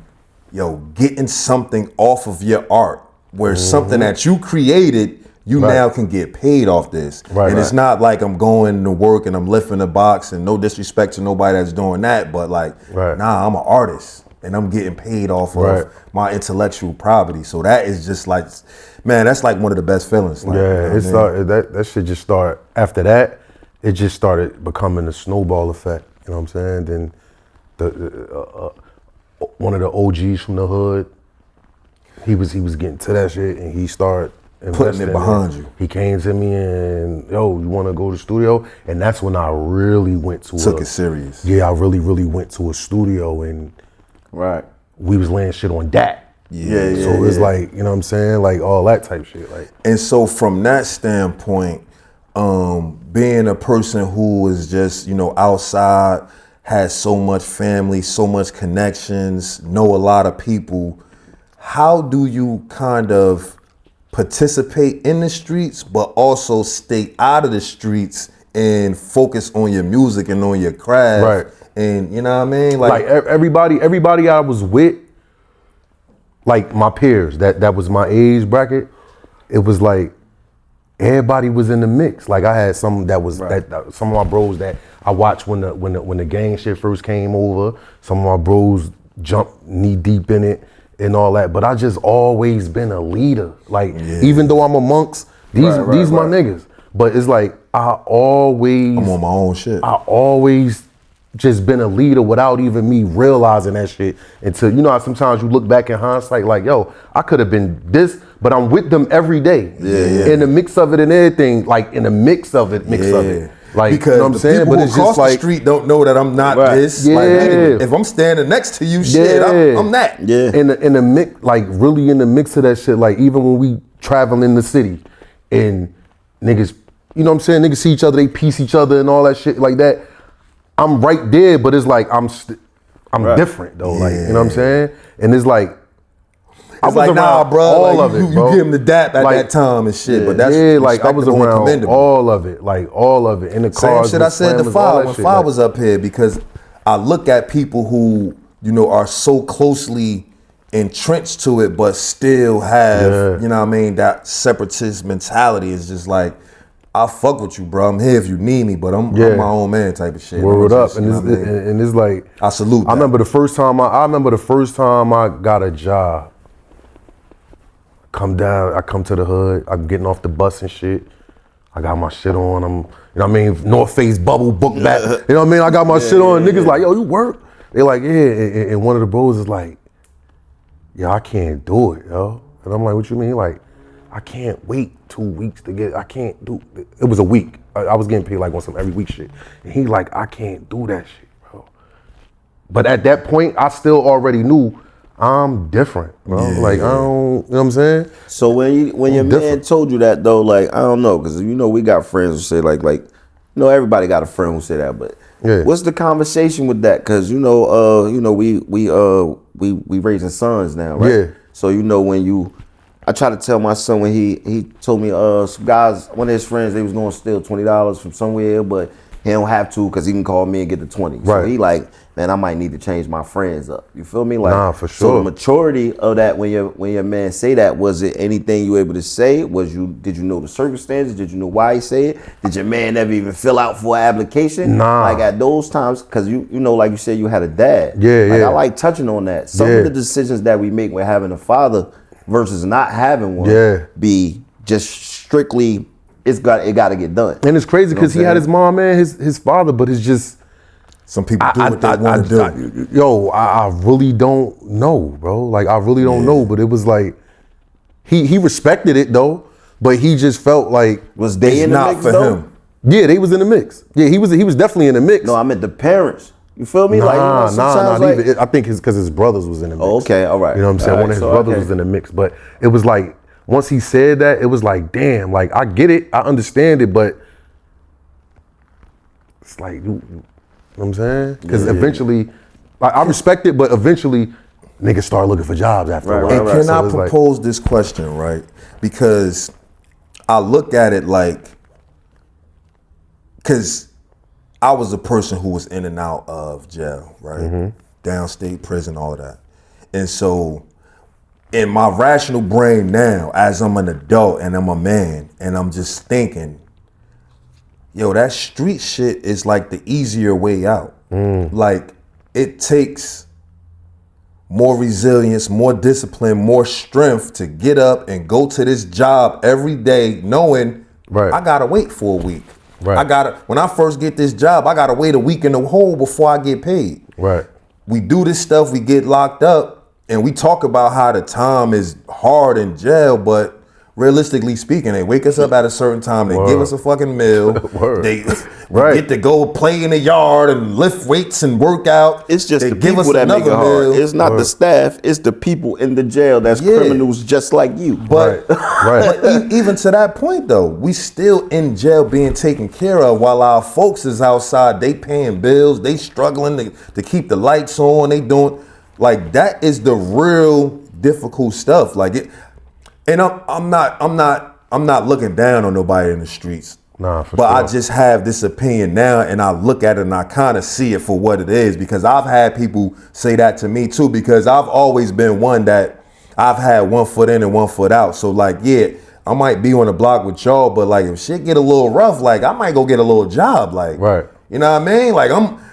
yo getting something off of your art where something that you created you Right. now can get paid off this. Right, and it's right. not like I'm going to work and I'm lifting a box and no disrespect to nobody that's doing that, but like, Right. nah, I'm an artist and I'm getting paid off Right. of my intellectual property. So that is just like, man, that's like one of the best feelings. Like, you know Yeah, what it I mean? started, that shit just started. After that, it just started becoming a snowball effect. You know what I'm saying? Then the one of the OGs from the hood, he was getting to that shit, and he started Putting it investing behind in you. He came to me and, yo, you want to go to the studio? And that's when I really went to Took it serious. Yeah, I really went to a studio, and Right. we was laying shit on that. Yeah, yeah. So it's like, you know what I'm saying? Like all that type shit. Like, And so from that standpoint, being a person who is just, you know, outside, has so much family, so much connections, know a lot of people, how do you kind of participate in the streets, but also stay out of the streets and focus on your music and on your craft? Right. And you know what I mean? like everybody I was with, like my peers, that was my age bracket. It was like everybody was in the mix. Like I had some that was that some of my bros that I watched when the gang shit first came over. Some of my bros jumped knee deep in it and all that. But I just always been a leader. Like even though I'm amongst these my niggas, but it's like I'm on my own shit. I always just been a leader without even me realizing that shit until, you know how sometimes you look back in hindsight like, yo, I could have been this, but I'm with them every day. Yeah. In the mix of it and everything, like in the mix of it. Like, because you know what I'm the saying? people But who it's cross just like, the street don't know that I'm not this. Yeah. Like, hey, if I'm standing next to you, shit, I'm that. Yeah. in the mix, like really in the mix of that shit, like even when we travel in the city and niggas, you know what I'm saying? Niggas see each other, they piece each other and all that shit like that. I'm right there, but it's like I'm different though. Like, you know what I'm saying? And it's like, I was like, nah, bro. all Like, of it, you bro. give him the dap at Like, that time and shit. But that's like I was respectable and around commendable. all of it, like all of it in the Same cars. shit I with said to slammers, all Five that when shit, Five like- was up here because I look at people who, you know, are so closely entrenched to it, but still have, you know what I mean, that separatist mentality is just like, I'll fuck with you, bro. I'm here if you need me, but I'm my own man type of shit. Word I'm up, just, and you it's, know what I mean? and it's like I salute that. I remember the first time I got a job. I come to the hood. I'm getting off the bus and shit. I got my shit on. I'm, you know what I mean, North Face bubble book back. You know what I mean? I got my shit on. Niggas like, yo, you work? They like, yeah. And one of the bros is like, yo, I can't do it, yo. And I'm like, what you mean? Like, I can't wait 2 weeks to get. I can't do. It was a week. I was getting paid like on some every week shit. And he like, I can't do that shit, bro. But at that point, I still already knew I'm different, bro. Like I don't, you know what I'm saying? So when your man told you that though, like I don't know, because you know we got friends who say like you know everybody got a friend who say that, but what's the conversation with that? Because you know we raising sons now, right? Yeah. So you know when I try to tell my son when he told me some guys, one of his friends, they was going to steal $20 from somewhere, but he don't have to because he can call me and get the 20. So Right. he like, man, I might need to change my friends up. You feel me? Like, Nah, for So sure. the maturity of that when your man say that, was it anything you were able to say? Did you know the circumstances? Did you know why he said it? Did your man ever even fill out for an application? Nah. Like at those times, because you know, like you said, you had a dad. Yeah, like, yeah. I like touching on that. Some of the decisions that we make when having a father versus not having one Yeah. be just strictly it got to get done. And it's crazy because he had his mom and his father, but it's just some people do what they want to do. I really don't know, bro. Like I really don't know, but it was like he respected it though, but he just felt like was they in the not mix for though? him. Yeah, they was in the mix. Yeah, he was definitely in the mix. No, I meant the parents. You feel me? Nah. I think because his brothers was in the mix. Oh, okay, all right. You know what I'm saying? One of his brothers was in the mix, but it was like once he said that, it was like, damn, like I get it, I understand it, but it's like, you know what I'm saying? Because eventually, I respect it, but eventually, niggas start looking for jobs after a while. And can I propose this question, right? Because I look at it like, because I was a person who was in and out of jail, right? Downstate prison, all of that. And so in my rational brain now, as I'm an adult and I'm a man, and I'm just thinking, yo, that street shit is like the easier way out. Like it takes more resilience, more discipline, more strength to get up and go to this job every day knowing I gotta wait for a week. When I first get this job, I gotta wait a week in the hole before I get paid. We do this stuff, we get locked up, and we talk about how the time is hard in jail, but realistically speaking, they wake us up at a certain time, they give us a fucking meal, they get to go play in the yard and lift weights and work out. It's just the people that make it hard. It's not the staff, it's the people in the jail that's criminals just like you. But, but even to that point though, we still in jail being taken care of while our folks is outside, they paying bills, they struggling to keep the lights on, they doing, like that is the real difficult stuff. Like it. And I'm not looking down on nobody in the streets. But sure. I just have this opinion now, and I look at it and I kind of see it for what it is, because I've had people say that to me too, because I've always been one that I've had one foot in and one foot out. So like, yeah, I might be on the block with y'all, but like if shit get a little rough, like I might go get a little job, like, you know what I mean? Like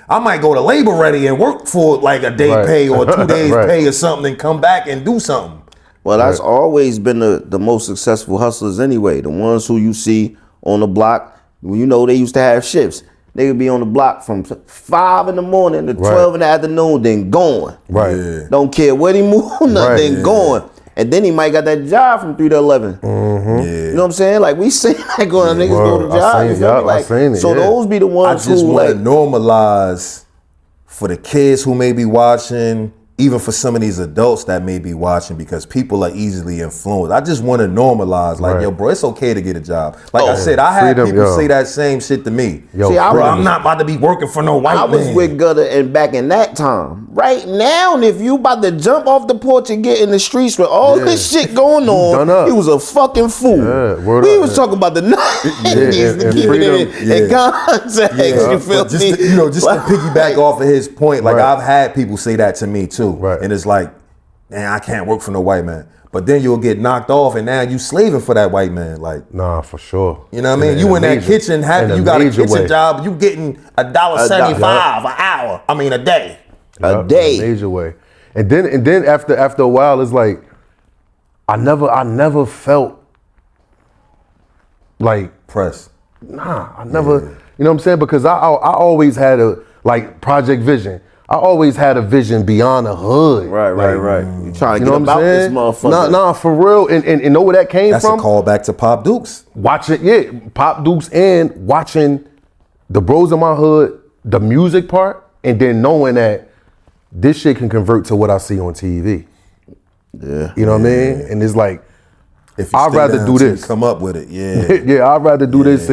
I might go to Labor Ready and work for like a day pay or 2 days pay or something and come back and do something. Well, that's always been the most successful hustlers anyway. The ones who you see on the block, you know, they used to have shifts. They would be on the block from 5 in the morning to 12 in the afternoon, then going. Don't care where he move, nothing, going. And then he might got that job from 3 to 11. You know what I'm saying? Like we say that going, niggas go to job. I seen it. So those be the ones I just who want to normalize for the kids who may be watching, even for some of these adults that may be watching, because people are easily influenced. I just want to normalize, like, yo, bro, it's okay to get a job. Like I said, I had people say that same shit to me. Yo, see, I'm not about to be working for no white man. I was with Gutta and back in that time. Right now, if you about to jump off the porch and get in the streets with all this shit going on, he was a fucking fool. We was talking about the 90s to keep it in context. You feel me? Just to piggyback off of his point, like I've had people say that to me too. And it's like, man, I can't work for no white man. But then you'll get knocked off and now you slaving for that white man. Like, nah, for sure. You know what I mean? You in that kitchen happy, you got a kitchen job, you getting $1.75 an hour. I mean a day. A day. In a major way. And then after a while, it's like, I never felt like pressed. Nah, I never, you know what I'm saying? Because I always had a, like, Project Vision. I always had a vision beyond the hood. Right. You trying to get about this motherfucker. Nah, for real. And know where that came from? That's a call back to Pop Dukes. Watching, Pop Dukes, and watching the bros in my hood, the music part, and then knowing that this shit can convert to what I see on TV. Yeah. You know what I mean? And it's like, if I'd rather do this. Come up with it, I'd rather do this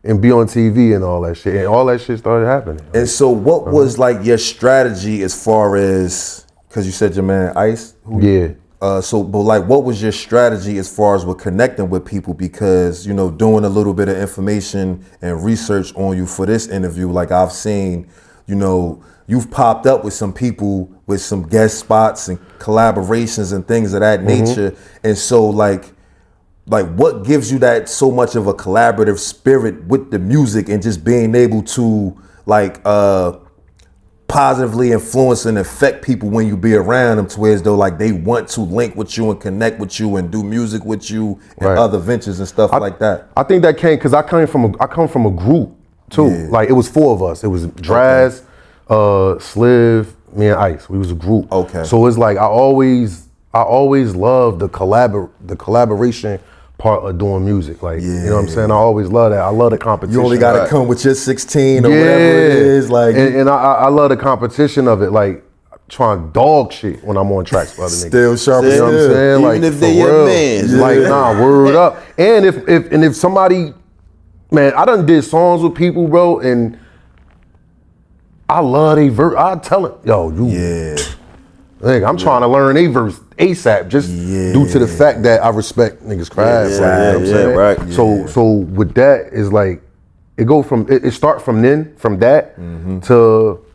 and be on TV and all that shit. And all that shit started happening. And so what was like your strategy as far as, because you said your man Ice? But like what was your strategy as far as with connecting with people? Because, you know, doing a little bit of information and research on you for this interview, like I've seen, you know, you've popped up with some people with some guest spots and collaborations and things of that nature. And so like what gives you that so much of a collaborative spirit with the music and just being able to like positively influence and affect people when you be around them, to where as though like they want to link with you and connect with you and do music with you and other ventures and stuff like that? I think that came because I come from a group too. Yeah. Like it was 4 of us. It was Draz, Sliv, me and Ice. We was a group. Okay. So it's like I always loved the collaboration part of doing music. Like you know what I'm saying? I always love that. I love the competition. You only gotta come with your 16 or whatever it is. Like and I love the competition of it. Like trying dog shit when I'm on tracks for other niggas. Still sharp as You know what I'm hell. saying? Even Like if for they your real. mans. Like nah, word up. And if somebody, man, I done did songs with people, bro, and I love they verse. I tell it, yo, you. Nigga, I'm trying to learn a verse ASAP, just due to the fact that I respect niggas' craft. You know what I'm saying? Right. So with that is like, it start from that to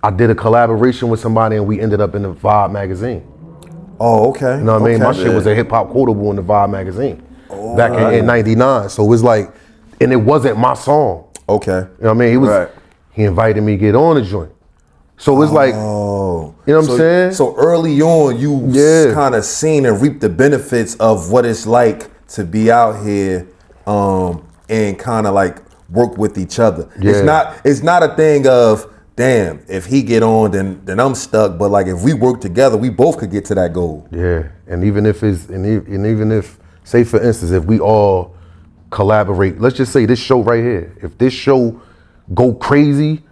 I did a collaboration with somebody and we ended up in the Vibe magazine. Oh, okay. You know what I mean? My shit was a hip hop quotable in the Vibe magazine back in '99. So it was like, and it wasn't my song. Okay. You know what I mean? He invited me to get on the joint. So it's like, you know what I'm saying? So early on, you kind of seen and reaped the benefits of what it's like to be out here and kind of like work with each other. Yeah. It's not a thing of, damn, if he get on, then I'm stuck. But like if we work together, we both could get to that goal. Yeah, and even if say for instance, if we all collaborate, let's just say this show right here, if this show go crazy,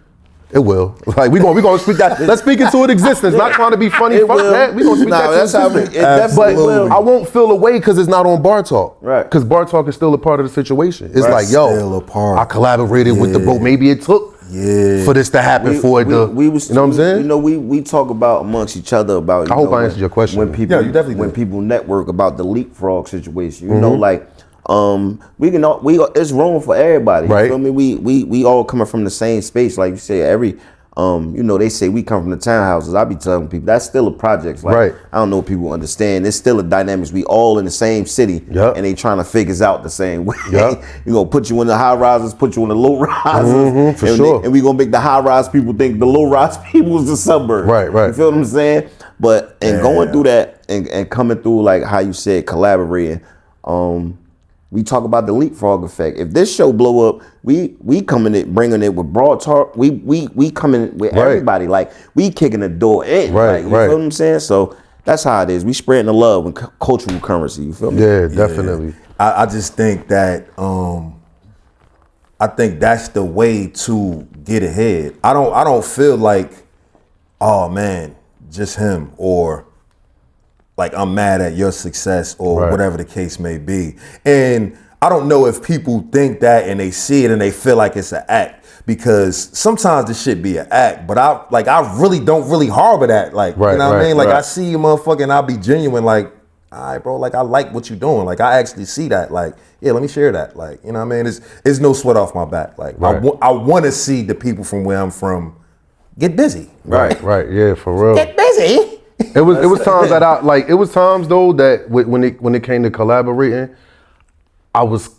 it will. Like we gonna speak that. Let's speak into it existence. Not trying to be funny. Fuck that. We gonna speak that to existence. It definitely will. I won't feel away because it's not on BarTawk. Right. Because BarTawk is still a part of the situation. It's like, Still a yo, part. I collaborated with the boat. Maybe it took for this to happen you know what I'm saying? You know, we talk about amongst each other about. I hope I answered your question. When people, you definitely when did. people network about the leapfrog situation, you know, like. It's room for everybody. You Right. feel me? We all coming from the same space. Like you say, you know, they say we come from the townhouses. I be telling people that's still a project. Like, Right. I don't know if people understand. It's still a dynamics. We all in the same city, and they trying to figure us out the same way. You gonna put you in the high rises, put you in the low rises, for sure. and we gonna make the high rise people think the low rise people is the suburb. Right. You feel what I'm saying? But going through that and coming through like how you said collaborating. We talk about the leapfrog effect. If this show blow up, we coming it, bringing it with BarTawk. We coming with everybody. Like we kicking the door in. Like, you feel what I'm saying? So that's how it is. We spreading the love and cultural currency. You feel me? Yeah, definitely. I just think that I think that's the way to get ahead. I don't feel like, oh man, just him, or like I'm mad at your success, or whatever the case may be. And I don't know if people think that and they see it and they feel like it's an act, because sometimes this shit be an act, but I really don't really harbor that. Like, you know what I mean? Like I see you motherfucker and I'll be genuine, like, all right, bro, like I like what you're doing. Like I actually see that. Like, yeah, let me share that. Like, you know what I mean? It's no sweat off my back. Like I want to see the people from where I'm from get busy. Right. Yeah, for real. Get busy. It was times that it was times though that when it came to collaborating, it was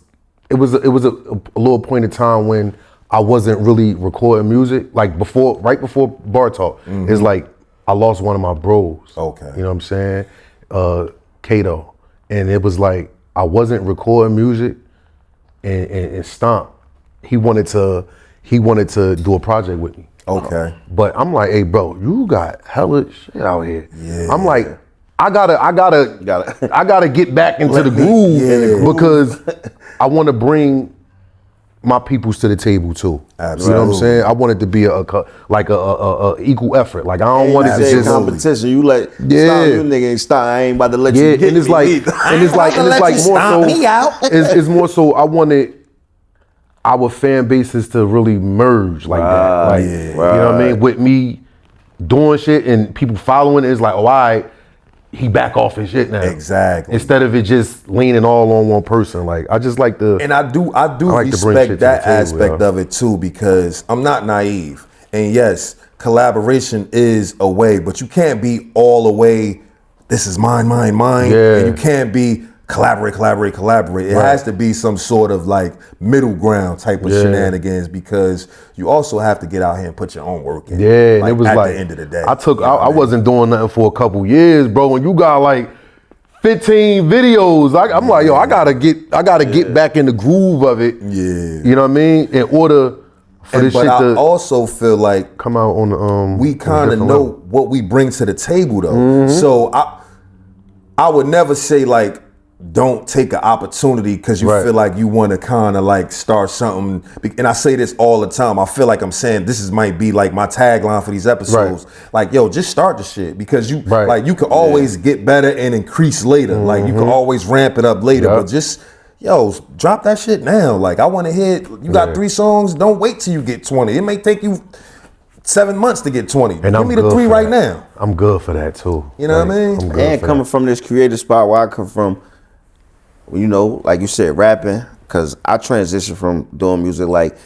a little point in time when I wasn't really recording music. Like right before BarTawk, it's like I lost one of my bros. Okay. You know what I'm saying? Kato. And it was like I wasn't recording music, and Stomp, he wanted to do a project with me. Okay. But I'm like, hey, bro, you got hella shit out here. Yeah. I'm like, I gotta get back into the groove because I want to bring my peoples to the table too. Absolutely. You know what I'm saying? I want it to be a equal effort. Like I don't want it to just competition. You like, stop, you nigga ain't stop. I ain't about to let you get and it's me like, either. and it's like more so. It's more so. I wanted our fan bases to really merge like that. Like, you know what I mean? With me doing shit and people following it, it's like, oh, all right, he back off his shit now. Exactly. Instead of it just leaning all on one person. Like, I just like to. And I do respect that aspect of it too, because I'm not naive. And yes, collaboration is a way, but you can't be all the way, this is mine. Yeah. And you can't be collaborate. It has to be some sort of like middle ground type of shenanigans, because you also have to get out here and put your own work in. Yeah, and it was at like, the end of the day. I wasn't doing nothing for a couple years, bro. When you got like 15 videos, I'm like, yo, I gotta get back in the groove of it. Yeah. You know what I mean? In order for this shit I to also feel like come out on the we kind of know what we bring to the table though. Mm-hmm. So I would never say like don't take an opportunity because you feel like you want to kind of like start something. And I say this all the time. I feel like I'm saying this might be like my tagline for these episodes. Like, yo, just start the shit, because you like you can always get better and increase later. Like you can always ramp it up later, but just yo, drop that shit now. Like I want to hear you got 3 songs. Don't wait till you get 20. It may take you 7 months to get 20. And Give me the 3 right now. I'm good for that too. You know what I mean? And coming from this creative spot where I come from, you know, like you said, rapping, because I transitioned from doing music. Like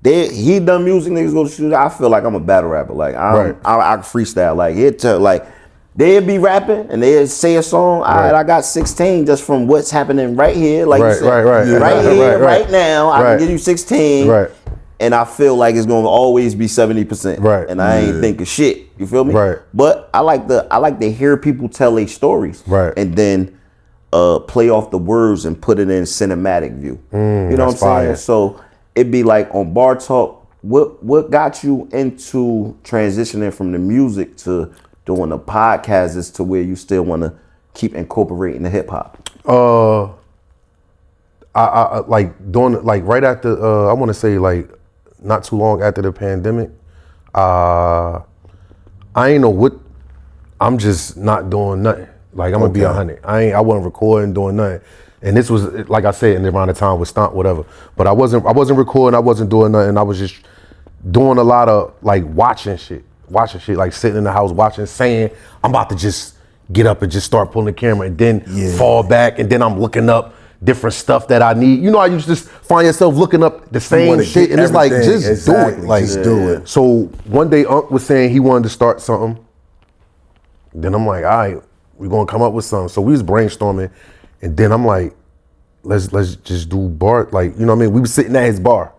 he done music, niggas go to studio. I feel like I'm a battle rapper. Like I freestyle. Like they'd be rapping and they'd say a song. All right, I got 16 just from what's happening right here. Like you said, right now. I can give you 16. Right. And I feel like it's gonna always be 70%. Right. And I ain't thinking shit. You feel me? Right. But I like to hear people tell their stories. Right. And then play off the words and put it in cinematic view. You know what I'm saying? Fire. So it'd be like on BarTawk, what got you into transitioning from the music to doing the podcast as to where you still want to keep incorporating the hip hop? I like doing like right after I want to say like not too long after the pandemic. I ain't know what, I'm just not doing nothing. Like I'm gonna be 100. I wasn't recording, doing nothing. And this was, like I said, in the around the time with Stomp, whatever. But I wasn't recording, I wasn't doing nothing. I was just doing a lot of like watching shit, like sitting in the house watching, saying I'm about to just get up and just start pulling the camera and then fall back, and then I'm looking up different stuff that I need. You know how you just find yourself looking up the same shit, and it's like, just do it. Like, just do it. So one day Unc was saying he wanted to start something. Then I'm like, all right, we're gonna come up with something. So we was brainstorming, and then I'm like, let's just do bar, like, you know what I mean? We was sitting at his bar,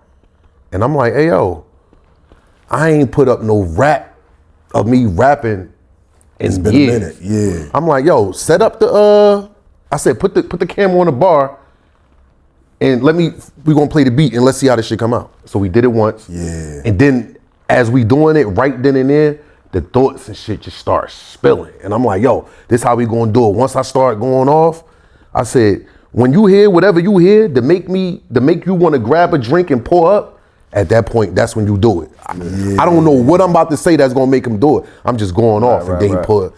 and I'm like, hey yo, I ain't put up no rap of me rapping in It's been years. a minute, yeah. I'm like, yo, set up the I said, put the camera on the bar, and we gonna play the beat and let's see how this shit come out. So we did it once. Yeah. And then as we doing it right then and there, the thoughts and shit just start spilling. And I'm like, yo, this how we gonna do it. Once I start going off, I said, when you hear whatever you hear to make you wanna grab a drink and pour up, at that point, that's when you do it. I don't know what I'm about to say that's gonna make him do it. I'm just going off, and then he pour it.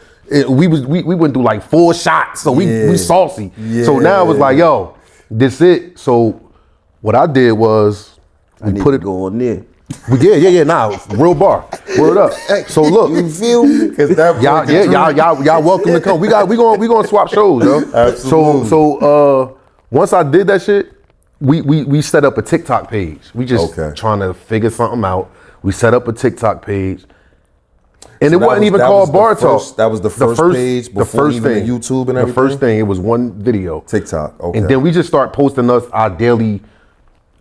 We went through like 4 shots, so we saucy. Yeah. So now it was like, yo, this it. So what I did was we put it going there. Real bar. Word up. So look, You feel me? y'all welcome to come. We gonna swap shows, yo. Absolutely. So once I did that shit, we set up a TikTok page. We just trying to figure something out. We set up a TikTok page. And it wasn't even called BarTawk. That was the first page before even the YouTube and everything? The first thing, it was one video. TikTok, okay. And then we just start posting our daily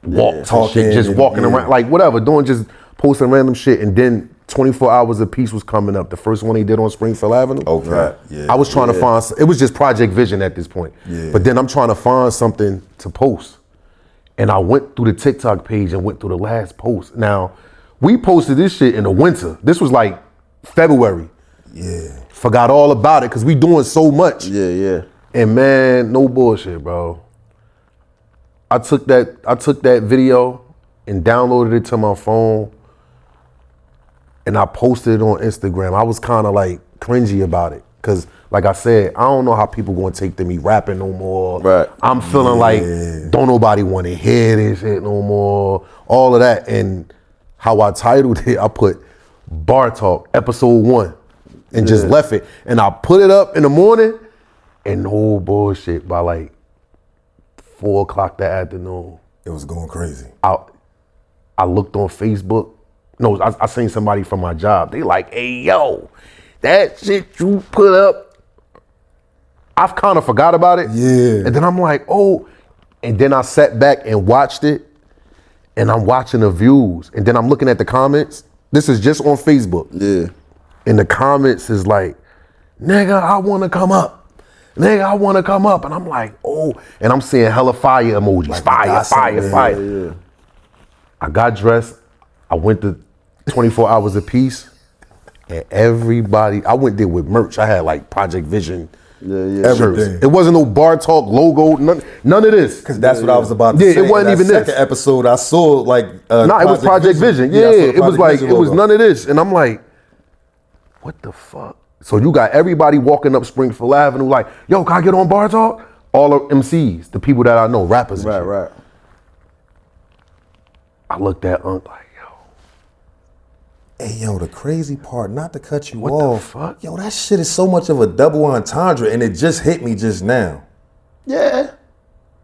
walks and shit, just walking around, like whatever, just posting random shit. And then 24 Hours of Peace was coming up. The first one he did on Springfield Avenue. Okay, Right. yeah. I was trying to find, it was just Project Vision at this point. Yeah. But then I'm trying to find something to post. And I went through the TikTok page and went through the last post. Now, we posted this shit in the winter. This was like February. Yeah. Forgot all about it because we doing so much. Yeah. And man, no bullshit, bro. I took that video and downloaded it to my phone, and I posted it on Instagram. I was kind of like cringy about it because, like I said, I don't know how people gonna take to me rapping no more. Right. I'm feeling like don't nobody want to hear this shit no more. All of that, and how I titled it, I put BarTawk episode 1 and just left it. And I put it up in the morning, and no bullshit, by like 4 o'clock that afternoon, It was going crazy. I looked on Facebook. No, I seen somebody from my job. They like, hey, yo, that shit you put up, I've kind of forgot about it. Yeah. And then I'm like, oh, and then I sat back and watched it, and I'm watching the views, and then I'm looking at the comments. This is just on Facebook. Yeah. And the comments is like, nigga, I want to come up. Nigga, I want to come up. And I'm like, oh, and I'm seeing hella fire emojis. Like fire. Yeah. I got dressed. I went to 24 hours apiece, and everybody, I went there with merch. I had like Project Vision shirts. Everything. It wasn't no BarTawk logo, none of this. Because that's what I was about to Yeah, say. it wasn't In that even this. second episode, I saw like. Nah, it was Project Vision. Yeah, I saw the it was Project like, Vision it was logo. none of this. And I'm like, what the fuck? So you got everybody walking up Springfield Avenue like, yo, can I get on BarTawk? All of MCs, the people that I know, rappers and shit. Right. I looked at Unc like, Hey, yo, the crazy part, not to cut you What off. the fuck? Yo, that shit is so much of a double entendre, and it just hit me just now. Yeah.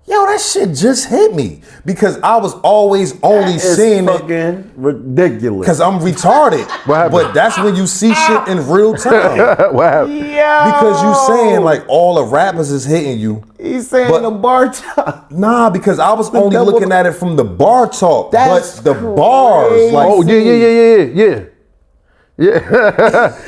Yo, that shit just hit me because I was always only It's seeing it fucking ridiculous. because I'm retarded. What happened? But that's when you see shit in real time. what happened? Because you saying like all the rappers is hitting you. He's saying But- the BarTawk. Nah, because I was only double- looking at it from the bar talk. That's but the bars, like Oh, yeah.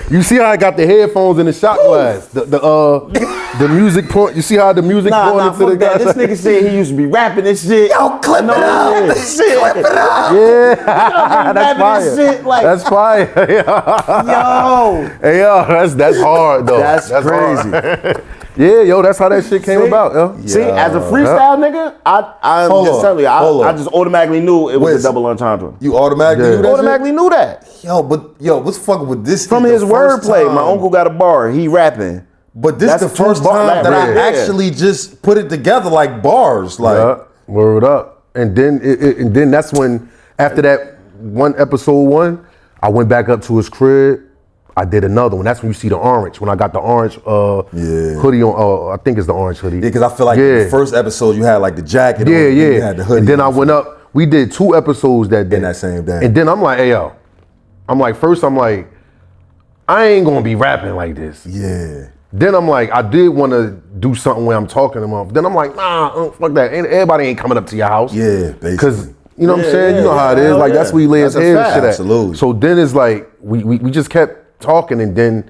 You see how I got the headphones and the shot glass, the music point. You see how the music going into the fuck that. guy. This nigga said he used to be rapping this shit. yo, clip it up. Shit. Clip it up. Yeah, that's Rapping this fire. shit like, That's fire. yo, Hey yo, that's hard though. that's crazy. hard. Yeah, yo, that's how that shit came See? about, yo. See, as a freestyle nigga, I'm Hold just on, telling you, hold I on. just automatically knew it was Wiz, a double entendre. You automatically Yeah. knew that Automatically knew that. shit? Yo, what's fucking with this? From is his the first wordplay, my time- uncle got a bar. He rapping. But this That's the two first bar- time that I yeah. actually just put it together like bars. Like, Yeah, word up. And then that's when, after that episode one, I went back up to his crib. I did another one. That's when you see the orange. When I got the orange hoodie on, I think it's the orange hoodie. yeah, because I feel like in the first episode you had like the jacket on, Yeah, and then yeah. you had the hoodie And then on. I went up. We did 2 episodes that day. In that same day. And then I'm like, hey yo, first I'm like, I ain't gonna be rapping like this. Yeah. Then I'm like, I did want to do something where I'm talking to them off. Then I'm like, nah, fuck that. Everybody ain't coming up to your house. Yeah, Because basically. you know what I'm saying? yeah, You know how it is. hell Like that's yeah. where he lay his That's a head and fact. shit at. Absolutely. So then it's like we just kept talking, and then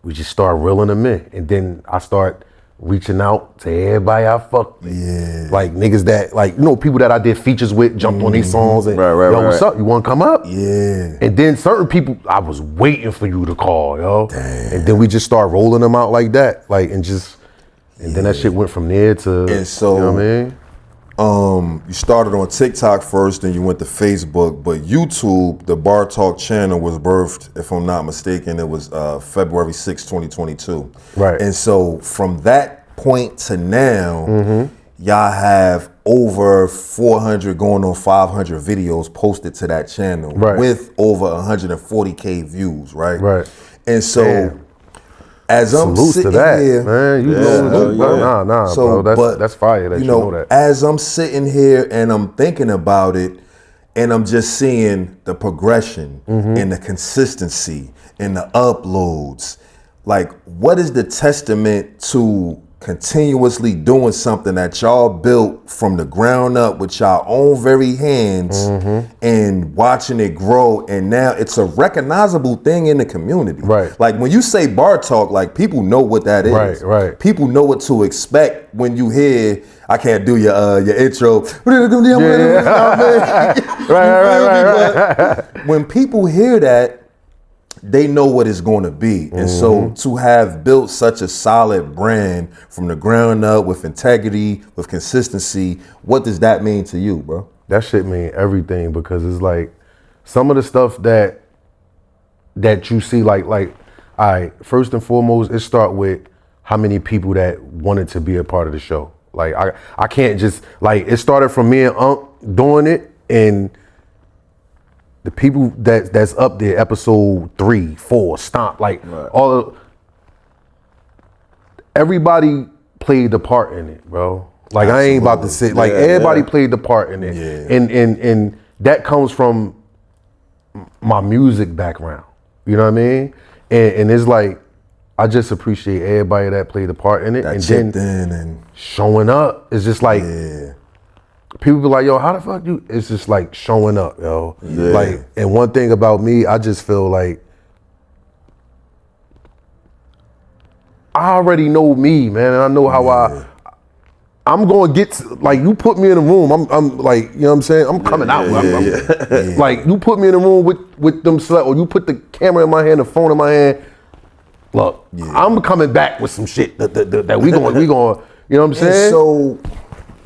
we just start reeling them in, and then I start reaching out to everybody I fucked with. Yeah. Like niggas that, like, you know, people that I did features with, jumped on these songs and, Right, yo, what's up? You want to come up? Yeah. And then certain people, I was waiting for you to call, yo. And then we just start rolling them out like that, like, and then that shit went from there to, And so, you know what I mean? You started on TikTok first, then you went to Facebook, but YouTube, the BarTawk channel was birthed, if I'm not mistaken, it was February 6, 2022. Right. And so from that point to now, Mm-hmm. y'all have over 400 going on 500 videos posted to that channel Right. with over 140K views, right? Right. And so Damn. as I'm Salute to sitting that, here, man. You hell know, yeah. nah, bro. That's fire that you know that. as I'm sitting here and I'm thinking about it, and I'm just seeing the progression Mm-hmm. and the consistency and the uploads, like what is the testament to continuously doing something that y'all built from the ground up with y'all own very hands Mm-hmm. and watching it grow, and now it's a recognizable thing in the community. Right. Like when you say BarTawk, like people know what that is. Right. People know what to expect when you hear. I can't do your intro. Right. When people hear that, they know what it's going to be. And so to have built such a solid brand from the ground up with integrity, with consistency, what does that mean to you, bro? That shit mean everything, because it's like some of the stuff that you see, like, all right, first and foremost, it start with how many people that wanted to be a part of the show. Like I can't just, like, it started from me and Unc doing it, and the people that's up there, episode 3, 4, Stomp, like everybody played a part in it, bro. Like I ain't about to sit, like everybody played the part in it. Yeah. And that comes from my music background. You know what I mean? And it's like I just appreciate everybody that played a part in it, That and chipped then in and showing up. It's just like yeah. people be like, yo, how the fuck you? It's just like showing up, yo. Yeah. Like, and one thing about me, I just feel like I already know me, man, and I know how I'm gonna get to, like, you put me in a room, I'm like, you know what I'm saying? I'm coming out. I'm like, you put me in a room with them or you put the camera in my hand, the phone in my hand. Look, I'm coming back with some shit that we going, you know what I'm saying? And so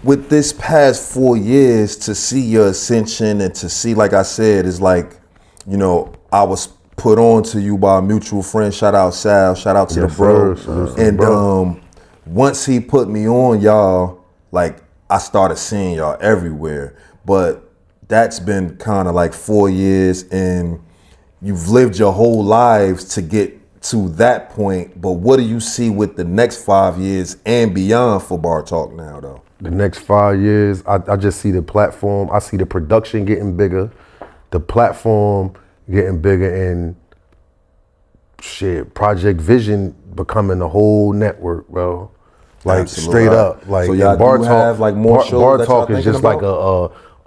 with this past 4 years, to see your ascension and to see, like I said, is like, you know, I was put on to you by a mutual friend. Shout out Sal, shout out to the bro. And once he put me on, y'all, like, I started seeing y'all everywhere. But that's been kind of like 4 years, and you've lived your whole lives to get to that point. But what do you see with the next 5 years and beyond for BarTawk now, though? The next 5 years, I just see the platform. I see the production getting bigger, the platform getting bigger, and shit, Project Vision becoming a whole network, bro. Like, Absolutely. straight up. Like, so y'all BarTawk, do have like more shows that y'all BarTawk is just thinking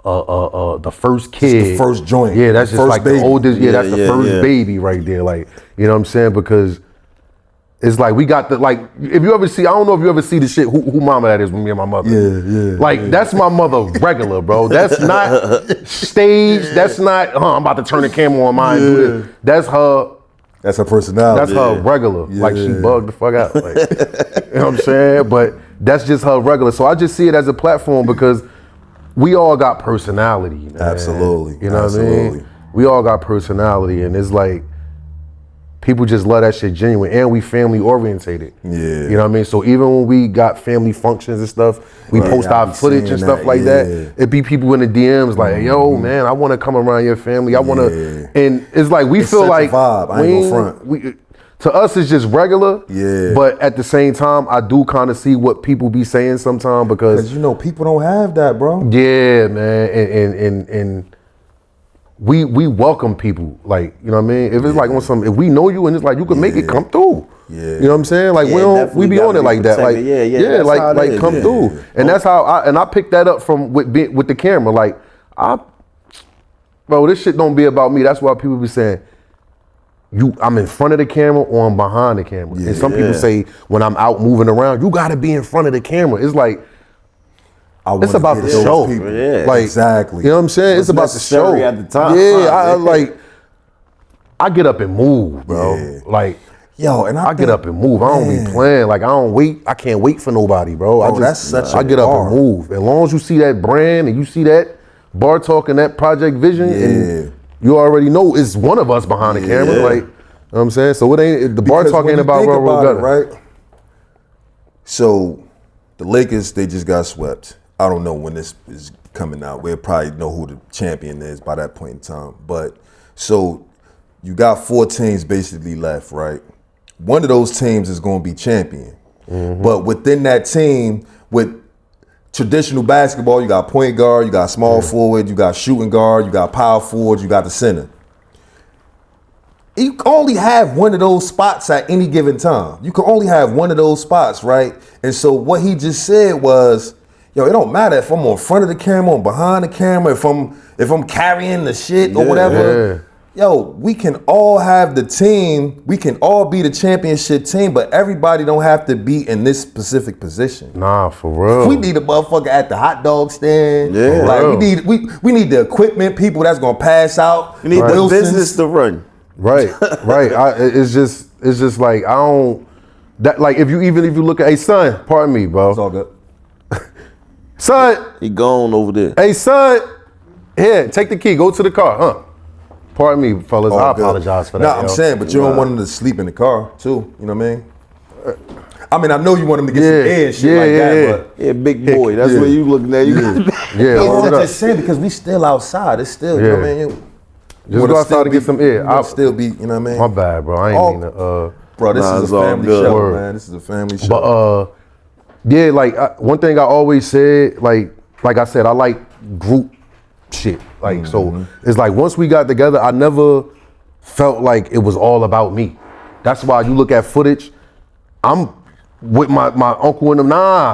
like the first kid. the first joint. Yeah, that's The just first like baby. the oldest. Yeah, that's the first baby right there. Like, you know what I'm saying? Because it's like we got the, like, if you ever see, I don't know if you ever see the shit who mama that is with me and my mother. Like, that's my mother regular, bro. That's not staged. That's not, I'm about to turn the camera on mine and do this. That's her. That's her personality. That's her regular. Like, she bugged the fuck out. Like, you know what I'm saying? But that's just her regular. So I just see it as a platform because we all got personality, man. Absolutely. You know what I mean? We all got personality, and it's like, people just love that shit genuine, and we family orientated. Yeah. You know what I mean? So even when we got family functions and stuff, we post our footage and stuff like that. It be people in the DMs like, yo, man, I want to come around your family. I want to, and it's like, we feel like, vibe. I ain't gonna front. To us, it's just regular. Yeah. But at the same time, I do kind of see what people be saying sometimes because, you know, people don't have that, bro. yeah, man, and we welcome people, like, you know what I mean? If it's like on some, if we know you and it's like you can make it, come through. Yeah. You know what I'm saying? Like, we be on it like that. Like, like come through. And that's how I picked that up from with the camera. Like, bro, this shit don't be about me. That's why people be saying, I'm in front of the camera or I'm behind the camera. And some people say when I'm out moving around, you gotta be in front of the camera. It's like, it's about the show. Like, exactly. You know what I'm saying? It's about the show. At the time. Yeah, I get up and move, bro. Yeah. Like, yo, and I get up and move. I don't be playing. Like, I can't wait for nobody, bro. I get up and move. As long as you see that brand and you see that BarTawk and that Project Vision, and you already know it's one of us behind the camera. Like, you know what I'm saying? So it ain't, the BarTawk ain't about Railroad Gutta, right? So the Lakers, they just got swept. I don't know when this is coming out. We'll probably know who the champion is by that point in time. But so you got 4 teams basically left, right? One of those teams is going to be champion. But within that team, with traditional basketball, you got point guard, you got small forward, you got shooting guard, you got power forward, you got the center. You can only have one of those spots at any given time. You can only have one of those spots, right? And so what he just said was, yo, it don't matter if I'm on front of the camera or behind the camera, if I'm carrying the shit or whatever. Yo, we can all have the team. We can all be the championship team, but everybody don't have to be in this specific position. Nah, for real. We need a motherfucker at the hot dog stand. Yeah. Like, we need the equipment, people that's gonna pass out. You need the business to run. Right. It's just like, I don't, that, like, if you look at, hey son, pardon me, bro. It's all good. Son. He gone over there. Hey son, here, take the key, go to the car, huh? Pardon me, fellas, I apologize for that. Nah, I'm saying, but you don't want him to sleep in the car, too. You know what I mean? I know you want him to get some air and shit like that, but... Yeah, big boy. That's what you looking at. I'm just saying, because we still outside. It's still, you know what I mean? Just go outside to get some air. I'll still be, you know what I mean? My bad, bro. I ain't mean to... Bro, this is a family show, man. This is a family show. But, yeah, like, one thing I always said, like I said, I like group shit. Like, so it's like once we got together, I never felt like it was all about me. That's why you look at footage, I'm with my uncle and them,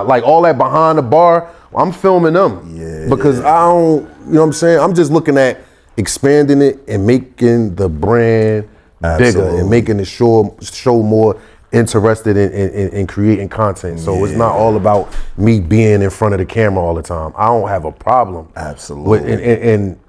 like all that behind the bar, I'm filming them. Yeah. Because I don't, you know what I'm saying? I'm just looking at expanding it and making the brand bigger and making the show more interested in creating content. So it's not all about me being in front of the camera all the time. I don't have a problem. Absolutely. And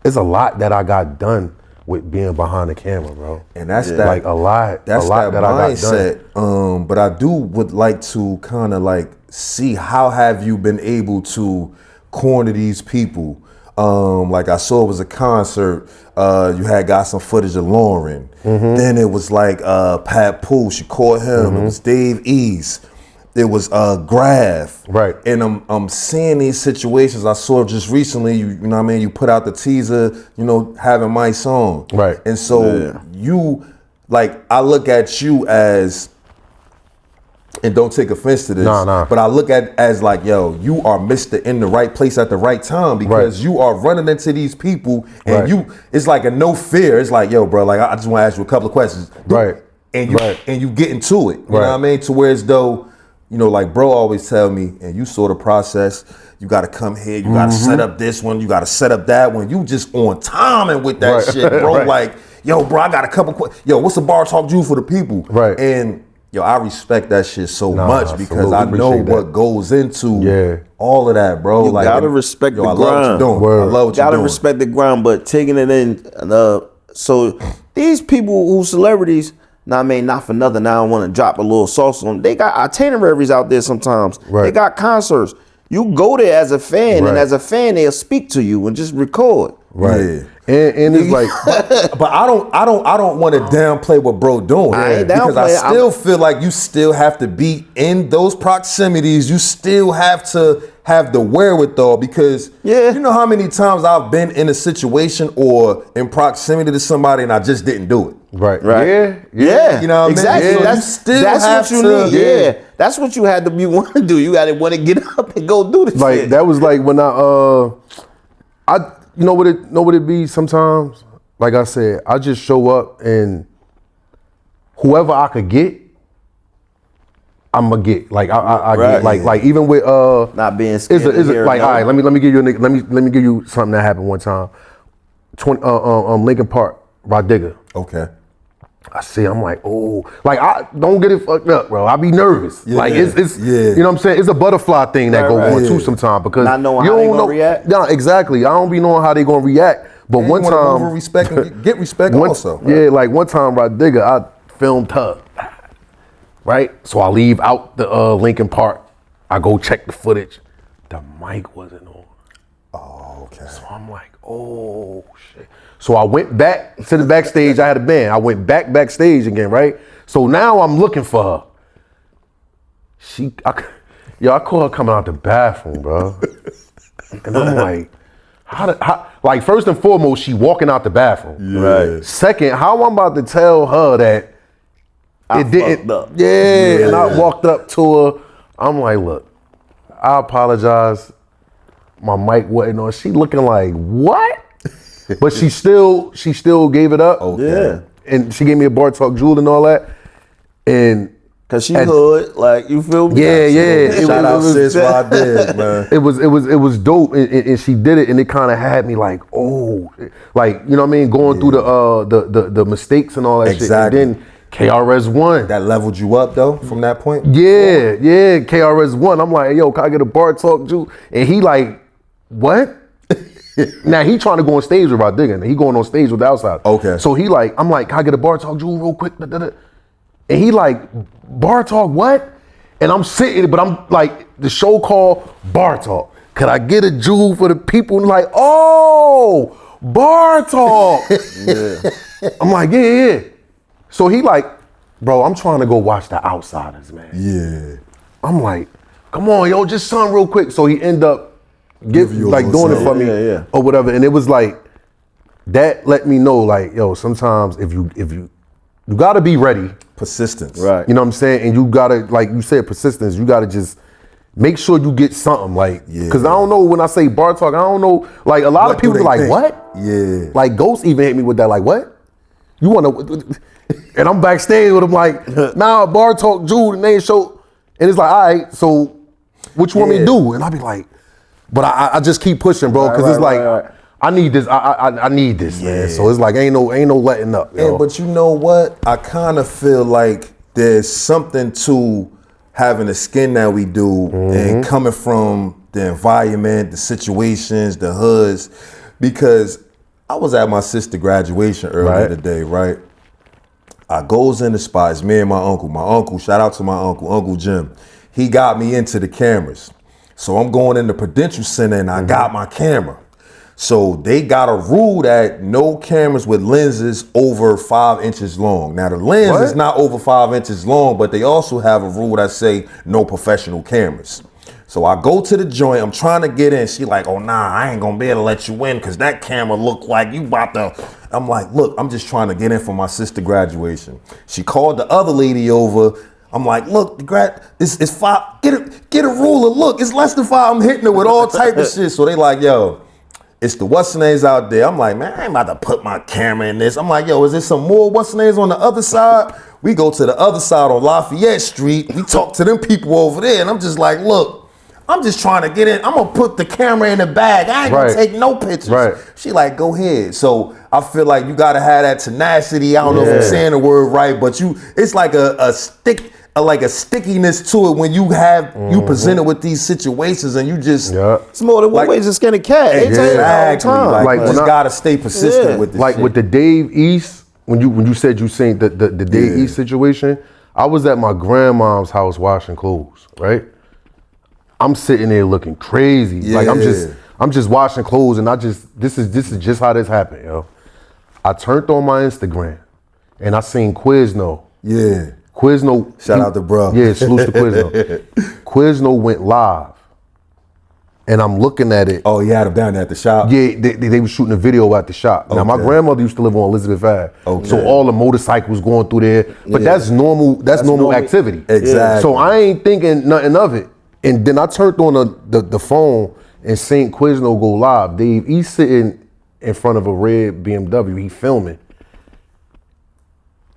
it's a lot that I got done with being behind the camera, bro. And that's that, like a lot that's that that I got mindset. done. But I would like to kind of like see how have you been able to corner these people. Like I saw it was a concert. You had got some footage of Lauren. Then it was like Pat Poole. She caught him. It was Dave East. It was Graf. Right. And I'm seeing these situations. I saw just recently, you know what I mean? You put out the teaser, you know, having my song. Right. And so you, like, I look at you as, and don't take offense to this, but I look at as like, yo, you are Mr. in the right place at the right time because you are running into these people and you, it's like a no fear. It's like, yo, bro, like, I just want to ask you a couple of questions. Right. And you get into it. You know what I mean? To where as though, you know, like bro always tell me, and you saw the process, you got to come here, you got to set up this one, you got to set up that one. You just on time and with that shit, bro. Like, yo, bro, I got a couple, yo, what's the BarTawk Jew for the people? Right. And yo, I respect that shit so much because I know what goes into all of that, bro. You like, gotta respect the grind. I love what you're doing. I love what you're doing. Gotta respect the grind, but taking it in, so these people who celebrities, now I mean, not for nothing, now I want to drop a little sauce on them. They got itineraries out there sometimes. They got concerts. You go there as a fan, and as a fan, they'll speak to you and just record. Yeah. And it's like, but I don't want to downplay what bro doing because I still feel like you still have to be in those proximities. You still have to have the wherewithal because you know how many times I've been in a situation or in proximity to somebody and I just didn't do it. Right. Yeah. You know what exactly. I mean? That's what you need. Yeah. That's what you had to be want to do. You got to want to get up and go do this. Like shit. that was like when I you know what it be sometimes? Like I said, I just show up and whoever I could get, I'm gonna get. Like I get like even with not being scared. Is it like all right? Let me give you let me give you something that happened one time. Lincoln Park, Roddigga. Okay. I see. I'm like, oh, like I don't get it fucked up, bro. I be nervous. Like it's you know what I'm saying. It's a butterfly thing that go on too sometimes because not knowing how they gonna react. Yeah, exactly. I don't be knowing how they gonna react. But one time, respect and get respect also. Yeah, like one time, Roddigga, I filmed her. Right, so I leave out the Lincoln Park. I go check the footage. The mic wasn't on. Oh, okay. So I'm like, oh shit. So I went back to the backstage. I had a band. I went backstage again, right? So now I'm looking for her. I call her coming out the bathroom, bro. And I'm like, like first and foremost, she walking out the bathroom. Right. Second, how I'm about to tell her that it didn't. Yeah, and I walked up to her. I'm like, look, I apologize. My mic wasn't on. She looking like, what? But she still gave it up. Okay. And she gave me a BarTawk jewel and all that. And cause she hood, like you feel me? Yeah. Shout out sis what I did, man. It was dope, and she did it, and it kind of had me like, oh, like you know what I mean, going through the mistakes and all that shit. And then KRS One. That leveled you up though from that point? Yeah, KRS One. I'm like, yo, can I get a BarTawk jewel? And he like, what? Now he trying to go on stage with Roddigga. He going on stage with the outside. Okay. So he like, I'm like, can I get a BarTawk jewel real quick? And he like, BarTawk what? And I'm sitting, but I'm like, the show called BarTawk. Could I get a jewel for the people? And like, oh, BarTawk. I'm like, yeah. So he like, bro, I'm trying to go watch The Outsiders, man. Yeah. I'm like, come on, yo, just something real quick. So he end up doing it for me or whatever. And it was like, that let me know, like, yo, sometimes if you gotta be ready. Persistence. Right. You know what I'm saying? And you gotta, like you said, persistence. You gotta just make sure you get something, like, cause I don't know, when I say BarTawk, I don't know, like a lot of people are like, what? Yeah. Like Ghost even hit me with that, like, what? You want to, and I'm backstage with him like, nah, BarTawk, Jude, and they show, and it's like, all right, so what you want me to do? And I be like, but I just keep pushing, bro, because it's like, I need this, I need this, man. So it's like, ain't no letting up. And, but you know what? I kind of feel like there's something to having the skin that we do and coming from the environment, the situations, the hoods, because I was at my sister's graduation earlier today, right? I goes in the spot, it's me and my uncle. My uncle, shout out to my uncle, Uncle Jim. He got me into the cameras. So I'm going in the Prudential Center and I got my camera. So they got a rule that no cameras with lenses over 5 inches long. Now the lens is not over 5 inches long, but they also have a rule that say no professional cameras. So I go to the joint, I'm trying to get in. She like, oh nah, I ain't gonna be able to let you in because that camera look like you about to. I'm like, look, I'm just trying to get in for my sister graduation. She called the other lady over. I'm like, look, it's 5, get a ruler, look, it's less than 5. I'm hitting her with all type of shit. So they like, yo, it's the what's-names out there. I'm like, man, I ain't about to put my camera in this. I'm like, yo, is there some more what's-names on the other side? We go to the other side on Lafayette Street. We talk to them people over there. And I'm just like, look, I'm just trying to get in. I'm going to put the camera in the bag. I ain't going to take no pictures. She like, go ahead. So I feel like you got to have that tenacity. I don't know if I'm saying the word right, but it's like a stickiness to it when you have you presented with these situations and you just it's more than one way to skin a cat. Exactly. Like you just gotta stay persistent with this. Like shit. with the Dave East, when you said you seen the Dave East situation, I was at my grandma's house washing clothes, right? I'm sitting there looking crazy. Like I'm just washing clothes and this is just how this happened, yo. I turned on my Instagram and I seen Quizno. Quizno. Shout out to bro. Yeah, salute to Quizno. Quizno went live. And I'm looking at it. Oh, you had him down there at the shop? Yeah, they were shooting a video at the shop. Now, my grandmother used to live on Elizabeth Ave. So all the motorcycles going through there. But that's normal activity. Exactly. So I ain't thinking nothing of it. And then I turned on the phone and seen Quizno go live. He's sitting in front of a red BMW. He filming.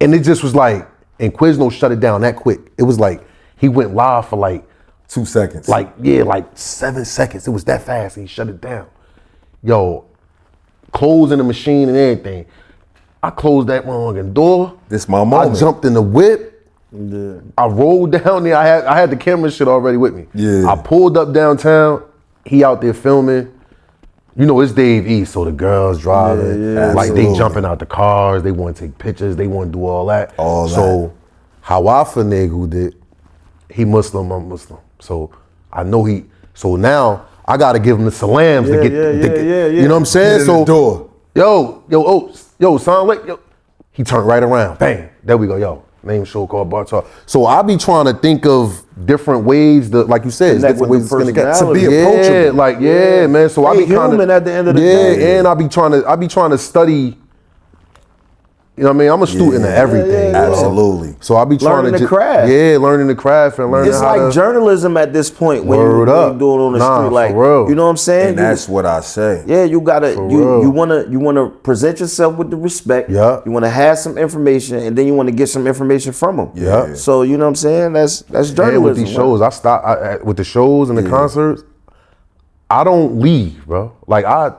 And it just was like, and Quizno shut it down that quick. It was like, he went live for like 2 seconds. Like 7 seconds. It was that fast. He shut it down. Yo, closing the machine and everything. I closed that motherfucking door. This my moment. I jumped in the whip. I rolled down there. I had the camera shit already with me. I pulled up downtown. He out there filming. You know, it's Dave East, so the girls driving. Like they jumping out the cars. They want to take pictures. They want to do all that. So how I finagled it, he Muslim, I'm Muslim. So I know so now I gotta give him the salams to get, you know what I'm saying? So door. Yo, sound like, yo. He turned right around, bang, there we go, yo. Name show called BarTawk. So I be trying to think of different ways like you said, different ways to be approachable. Man. So I be human at the end of the day. And I be trying to study. You know what I mean? I'm a student of everything. Absolutely. So I be trying learning to the craft. Learning the craft and learning it's how like journalism at this point when you're doing on the street. Like, you know what I'm saying? And that's what I say. Yeah, you gotta you wanna present yourself with the respect. Yeah. You wanna have some information and then you wanna get some information from them. Yeah. So you know what I'm saying? That's journalism. And with these shows, with the shows and the concerts, I don't leave, bro. Like I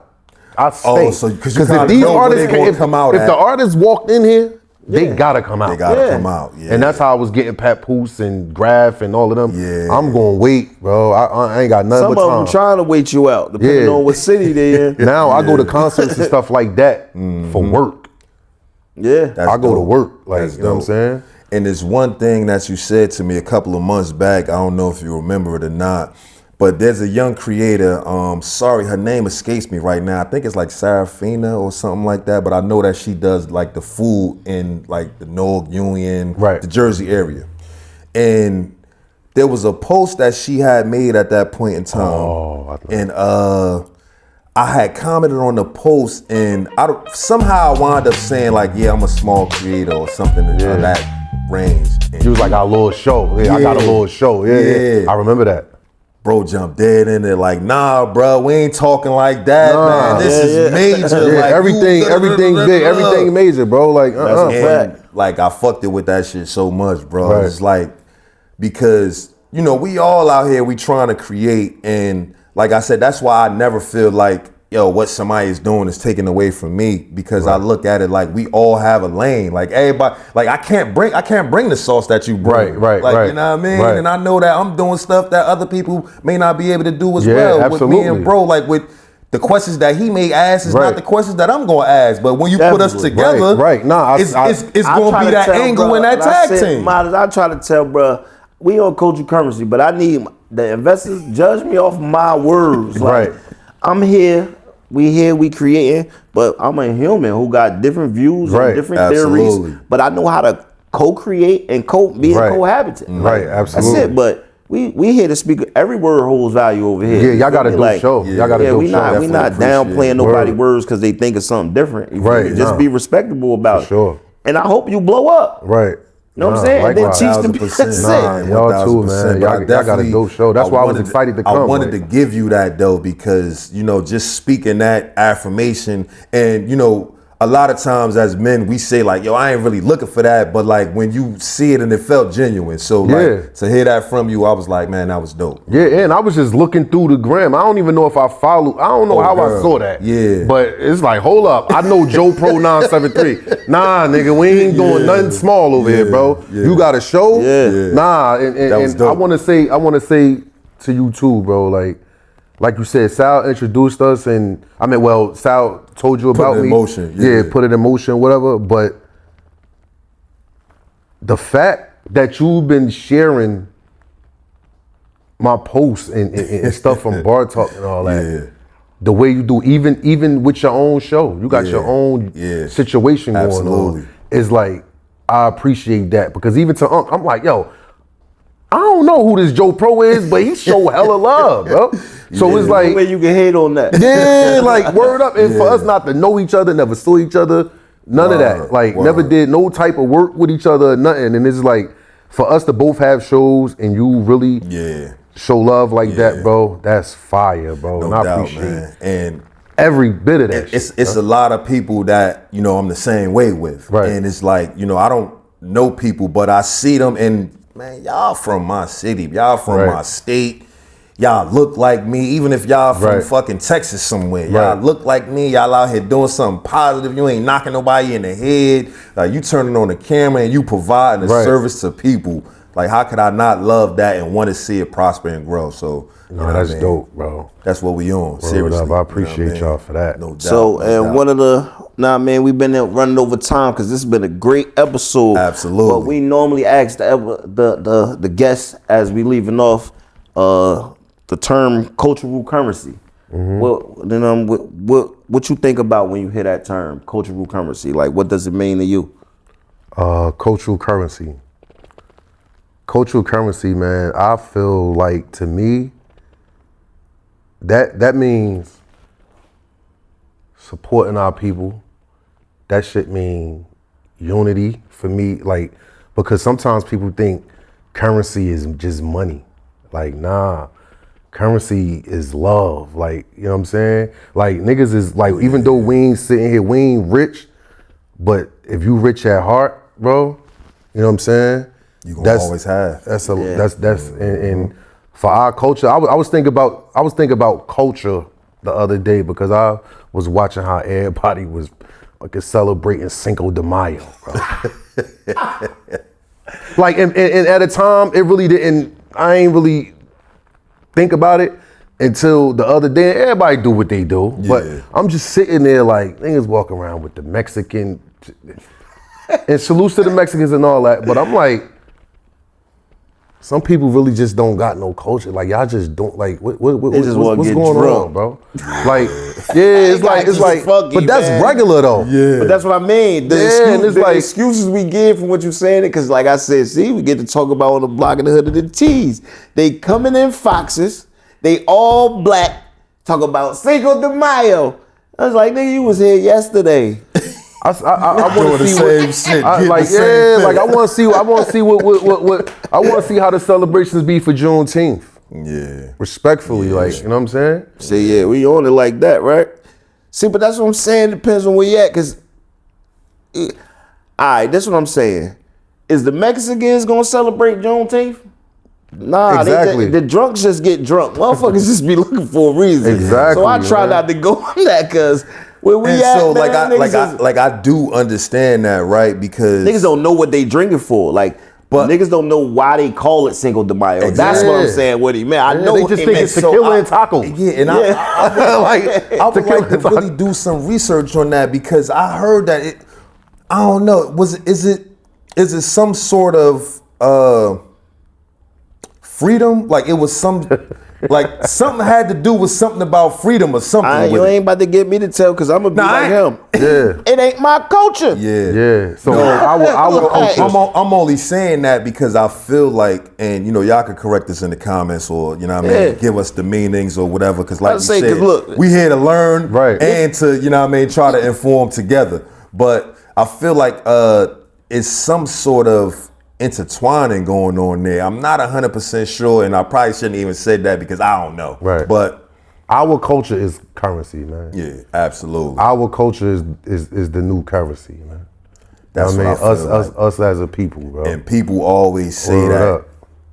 stay. So because if these artists come out, if the artists walked in here, they gotta come out. They gotta come out. Yeah. And that's how I was getting Papoose and Graf and all of them. Yeah. I'm gonna wait, bro. I ain't got nothing but time. Some of them trying to wait you out, depending on what city they in. Now I go to concerts and stuff like that for work. Yeah. I go to work. Like, you know what I'm saying? And there's one thing that you said to me a couple of months back. I don't know if you remember it or not. But there's a young creator, sorry, her name escapes me right now. I think it's like Sarafina or something like that. But I know that she does like the food in like the Newark Union, the Jersey area. And there was a post that she had made at that point in time. And I had commented on the post and somehow I wound up saying like, yeah, I'm a small creator or something in that range. And she was like, our little show. I got a little show. Yeah. I remember that. bro jumped dead in there like, nah, bro, we ain't talking like that, man. This is major. Yeah, like, everything big, everything major, bro. Like, And, like, I fucked it with that shit so much, bro. Right. It's like, because, you know, we all out here, we trying to create. And like I said, that's why I never feel like, yo, what somebody is doing is taken away from me, because I look at it like we all have a lane. Like everybody, like I can't bring the sauce that you bring. Right, like, right. you know what I mean? Right. And I know that I'm doing stuff that other people may not be able to do as Yeah, well. absolutely. With me and bro, like with the questions that he may ask is Right. not the questions that I'm gonna ask. But when you put us Definitely. together, Right. Nah, it's I gonna try be to that tell, angle bro, in that like I tag said, team. Miles, I try to tell, bro, we on cultural currency, but I need the investors judge me off my words. Like, Right. I'm here, we creating, but I'm a human who got different views Right. and different Absolutely. theories. But I know how to co-create and be Right. a cohabitant. Right, absolutely. That's it. But we here to speak. Every word holds value over here. Yeah, You y'all feel got a me? dope show. Y'all got a dope we show. not Definitely downplaying appreciate it. nobody's Word. words because they think of something different. You feel Right, me? Just nah. be respectable about it. sure. And I hope you blow up. Right. You know what I'm saying? And then likewise. teach the people. 1000%. That's Nah, it. y'all too, man. Y'all got a dope show. That's why I was excited to come. I wanted like- to give you that though, because, you know, just speaking that affirmation, and, you know, a lot of times as men, we say like, yo, I ain't really looking for that. But like when you see it and it felt genuine. So Yeah. like to hear that from you, I was like, man, that was dope. Yeah, and I was just looking through the gram. I don't even know if I follow. I don't know how I girl. saw that. Yeah. But it's like, hold up. I know Joe Pro 973. Nah, nigga, we ain't doing nothing small over here, bro. Yeah. You got a show? Yeah. Nah, and That was and I dope. wanna say to you too, bro, like you said, Sal introduced us, and I mean, well, Sal told you about it in me. motion, Yeah, yeah. put it in motion, whatever. But the fact that you've been sharing my posts and stuff from BarTawk and all that, Yeah. the way you do, even with your own show, you got your Yeah, own yeah. situation going Absolutely. on. It's like, I appreciate that, because even to Unc, I'm like, yo, I don't know who this Joe Pro is, but he show hella love, bro. So it's No way like, you can hate on that. yeah, like word up. And for us not to know each other, never saw each other, none of that. Word, Like word. never did no type of work with each other, nothing. And it's like, for us to both have shows and you really Yeah. show love like that, Yeah. bro, that's fire, bro. No And I doubt, appreciate man. And every bit of that it's shit. a lot of people that, you know, I'm the same way with. Right. And it's like, you know, I don't know people, but I see them, and man, y'all from my city, y'all from Right. my state. Y'all look like me, even if y'all from Right. fucking Texas somewhere. Y'all Right. look like me. Y'all out here doing something positive. You ain't knocking nobody in the head. Like, you turning on the camera and you providing a Right. service to people. Like, how could I not love that and want to see it prosper and grow? So, you know No, what that's I mean? dope, bro. That's what we on. Word Seriously. up. I You know appreciate what I mean? y'all for that. No doubt. So, no and doubt. one of the, man, we've been there running over time because this has been a great episode. Absolutely. But we normally ask the guests as we leaving off the term cultural currency. What you think about when you hear that term, cultural currency? Like, what does it mean to you? Cultural currency. Cultural currency, man, I feel like, to me, that means supporting our people. That shit mean unity for me, like, because sometimes people think currency is just money. Like, nah, currency is love. Like, you know what I'm saying? Like, niggas is like, even though we ain't sitting here, we ain't rich, but if you rich at heart, bro, you know what I'm saying? You gonna always have. That's and for our culture, I was thinking about culture the other day, because I was watching how everybody was like celebrating Cinco de Mayo, bro. Like, and at a time, it really didn't. I ain't really think about it until the other day. Everybody do what they do, but I'm just sitting there like, niggas walking around with the Mexican, and salutes to the Mexicans and all that. But I'm like, some people really just don't got no culture. Like, y'all just don't, like, just what's wanna get going drunk. on, bro? Like, yeah, it's like, just fuck but you, that's man. regular though. Yeah. But that's what I mean. and it's like- Excuses we give for what you saying, because like I said, see, we get to talk about on the block of the hood of the T's. They coming in foxes. They all black. Talk about Cinco de Mayo. I was like, nigga, you was here yesterday. I want Doing to the see same what, shit, I, getting like, the same yeah, thing. like I want to see what I want to see how the celebrations be for Juneteenth. Yeah. Respectfully, like, you know what I'm saying? See, yeah, we on it like that, right? See, but that's what I'm saying. Depends on where you at, cause, all right, that's what I'm saying. Is the Mexicans gonna celebrate Juneteenth? Nah, Exactly. the drunks just get drunk. Motherfuckers just be looking for a reason. Exactly, So I try man. not to go on that, cause where we And at, so man, I do understand that, right? Because niggas don't know what they drinking for. Like, but niggas don't know why they call it Cinco de Mayo. Exactly. That's what I'm saying. What he meant. I know they what just he think meant. it's tequila and tacos. Yeah, and I would like to really do some research on that because I heard that it. I don't know. Is it some sort of freedom? Like it was some. Like something had to do with something about freedom or something. You ain't about to get me to tell because I'm gonna be like him. Yeah. It ain't my culture. Yeah. Yeah. So I would I'm only saying that because I feel like, and you know, y'all could correct us in the comments or you know what I mean, give us the meanings or whatever. Because like you said, look, we here to learn right. and to you know what I mean, try to inform together. But I feel like it's some sort of intertwining going on there. I'm not 100% sure, and I probably shouldn't even said that because I don't know. Right. But our culture is currency, man. yeah, absolutely. Our culture is the new currency, man. That's what I mean. what I feel like. Us as a people, bro. And people always say Word that, up.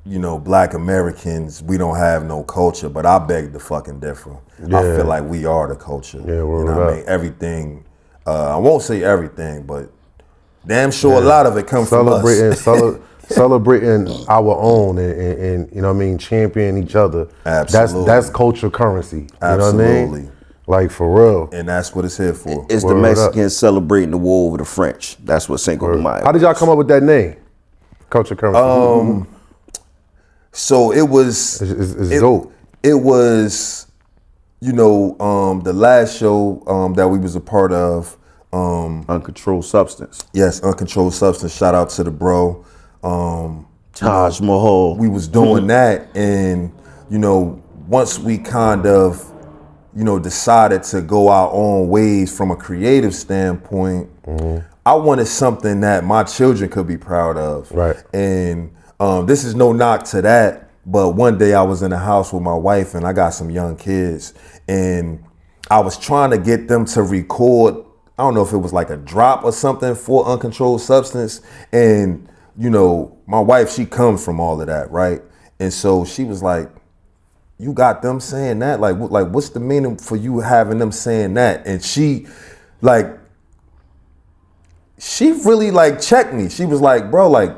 you know, Black Americans, we don't have no culture, but I beg to fucking differ. I feel like we are the culture. Yeah, word you know what up. I mean? Everything, I won't say everything, but damn sure a lot of it comes from us. Celebrating our own and you know what I mean, champion each other. Absolutely. That's culture currency. You know what I mean? Absolutely. Like for real. And that's what it's here for. It's the Word up. Mexicans celebrating the war over the French. That's what Cinco de Mayo. How did y'all come up with that name? Culture currency. So it was It's dope. It was, you know, the last show that we was a part of. Uncontrolled substance. Yes, Uncontrolled Substance. Shout out to the bro. Taj Mahal. We was doing that, and you know, once we kind of, you know, decided to go our own ways from a creative standpoint, I wanted something that my children could be proud of. Right. And this is no knock to that, but one day I was in the house with my wife, and I got some young kids, and I was trying to get them to record. I don't know if it was like a drop or something for Uncontrolled Substance. And, you know, my wife, she comes from all of that, right? And so she was like, you got them saying that? Like what's the meaning for you having them saying that? And she really like checked me. She was like, bro, like,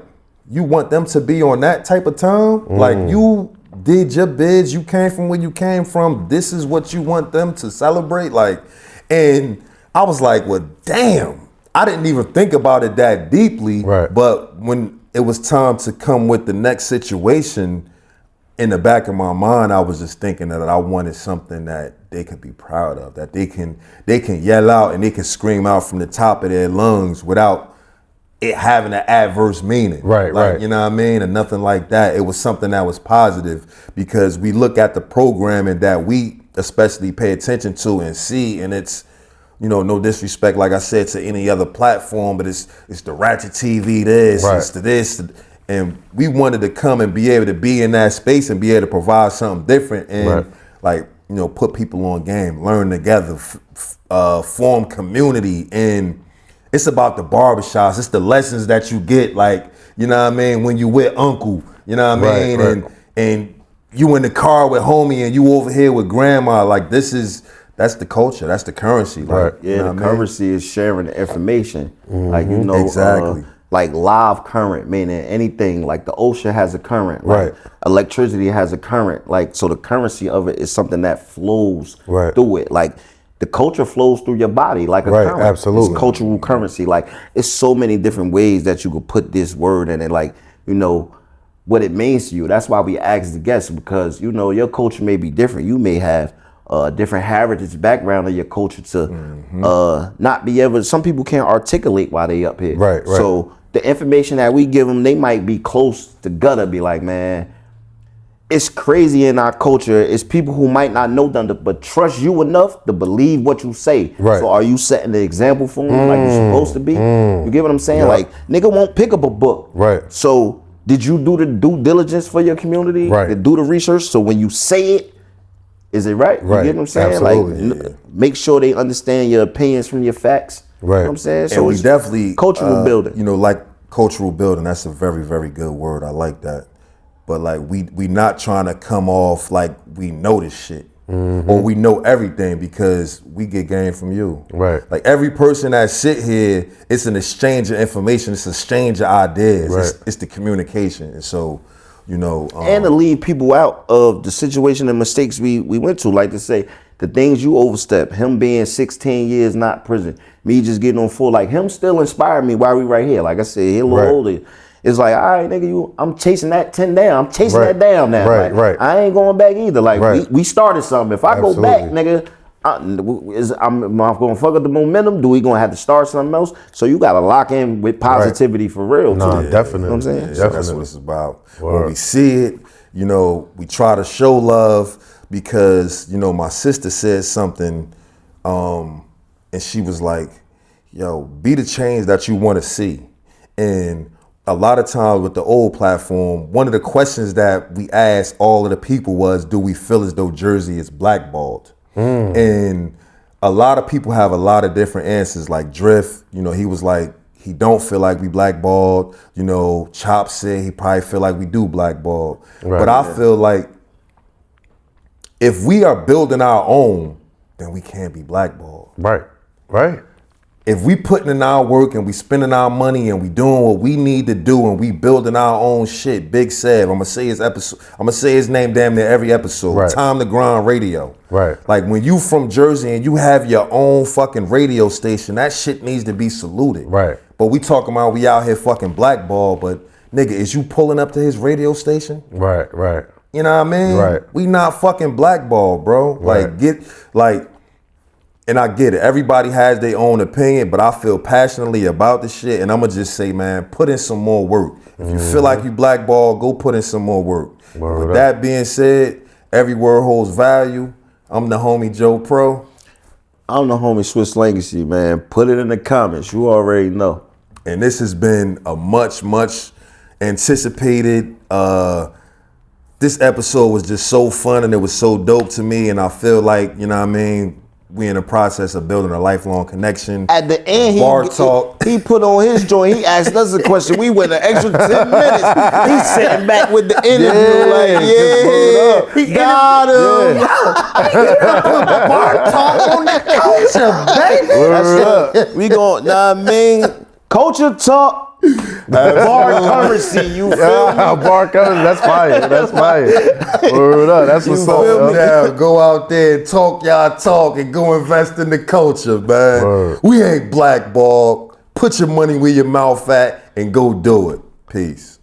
you want them to be on that type of time? Like, you did your bids, you came from where you came from. This is what you want them to celebrate? Like, and I was like, well, damn, I didn't even think about it that deeply. Right. But when it was time to come with the next situation, in the back of my mind, I was just thinking that I wanted something that they could be proud of, that they can yell out and they can scream out from the top of their lungs without it having an adverse meaning. Right, like, right. You know what I mean? And nothing like that. It was something that was positive because we look at the programming that we especially pay attention to and see, and it's, you know, no disrespect, like I said, to any other platform, but it's the Ratchet TV this, Right. it's the this, and we wanted to come and be able to be in that space and be able to provide something different and Right. like, you know, put people on game, learn together, form community. And it's about the barbershops. It's the lessons that you get, like, you know what I mean, when you with uncle, you know what I mean? Right. And you in the car with homie and you over here with grandma, like that's the culture, that's the currency. Like, Right. Yeah, you know the what I mean? currency is sharing the information. Like, you know, Exactly. like live current, meaning anything, like the ocean has a current, Right. like electricity has a current. Like, so the currency of it is something that flows Right. through it. Like, the culture flows through your body like a Right, current. absolutely. It's cultural currency. Like, it's so many different ways that you could put this word in it. Like, you know, what it means to you. That's why we ask the guests, because, you know, your culture may be different. You may have different heritage background of your culture to not be able. Some people can't articulate why they up here. Right, right. So the information that we give them, they might be close to gutter. Be like, man, it's crazy in our culture. It's people who might not know them, but trust you enough to believe what you say. Right. So are you setting the example for them like you're supposed to be? You get what I'm saying? Yeah. Like, nigga won't pick up a book. Right. So did you do the due diligence for your community? Right. Do the research, so when you say it, is it right? Right. You get what I'm saying? Absolutely. Like, make sure they understand your opinions from your facts. Right. You know what I'm saying? And So we it's definitely cultural building. You know, like cultural building. That's a very, very good word. I like that. But like we not trying to come off like we know this shit or we know everything, because we get game from you. Right. Like every person that sit here, it's an exchange of information. It's an exchange of ideas. Right. It's the communication. And so, you know, And to leave people out of the situation and mistakes we went to, like to say the things you overstep, him being 16 years not prison, me just getting on full, like him still inspired me while we right here. Like I said, he a little Right. older. It's like, all right, nigga, I'm chasing that 10 down. I'm chasing Right. that down now. Right, Like, right. I ain't going back either. Like Right. we started something. If I go back, Absolutely. nigga, I'm gonna fuck up the momentum. Do we gonna have to start something else? So you gotta lock in with positivity for real. Nah, too. definitely. You know what I'm saying? So that's Definitely. what it's about. Word. When we see it, you know, we try to show love, because, you know, my sister said something, and she was like, yo, be the change that you want to see. And a lot of times with the old platform, one of the questions that we asked all of the people was, do we feel as though Jersey is blackballed? And a lot of people have a lot of different answers. Like Drift, you know, he was like, he don't feel like we blackballed. You know, Chop said he probably feel like we do blackballed. Right. But I feel like if we are building our own, then we can't be blackballed. Right. Right. If we putting in our work and we spending our money and we doing what we need to do and we building our own shit, Big Sev, I'm gonna say his name damn near every episode. Right. Time to Grind Radio. Right. Like when you from Jersey and you have your own fucking radio station, that shit needs to be saluted. Right. But we talking about we out here fucking blackball, but nigga, is you pulling up to his radio station? Right. Right. You know what I mean? Right. We not fucking blackball, bro. Right. And I get it. Everybody has their own opinion, but I feel passionately about the shit. And I'm going to just say, man, put in some more work. If you feel like you blackball, go put in some more work. Word With up. that being said, every word holds value. I'm the homie Joe Pro. I'm the homie Swiss Legacy, man. Put it in the comments. You already know. And this has been a much, much anticipated. This episode was just so fun and it was so dope to me. And I feel like, you know what I mean, we in the process of building a lifelong connection. At the end, BarTawk. he put on his joint. He asked us a question. We went an extra 10 minutes. He's sitting back with the interview, he got him. BarTawk on the culture, baby. We gon' know what I mean? Culture talk. Bar currency, you feel me? Bar currency, that's fire. That's fire. Word up, that's what's up. Feel me? yo. Now, go out there and talk y'all talk and go invest in the culture, man. Word. We ain't blackballed. Put your money where your mouth at and go do it. Peace.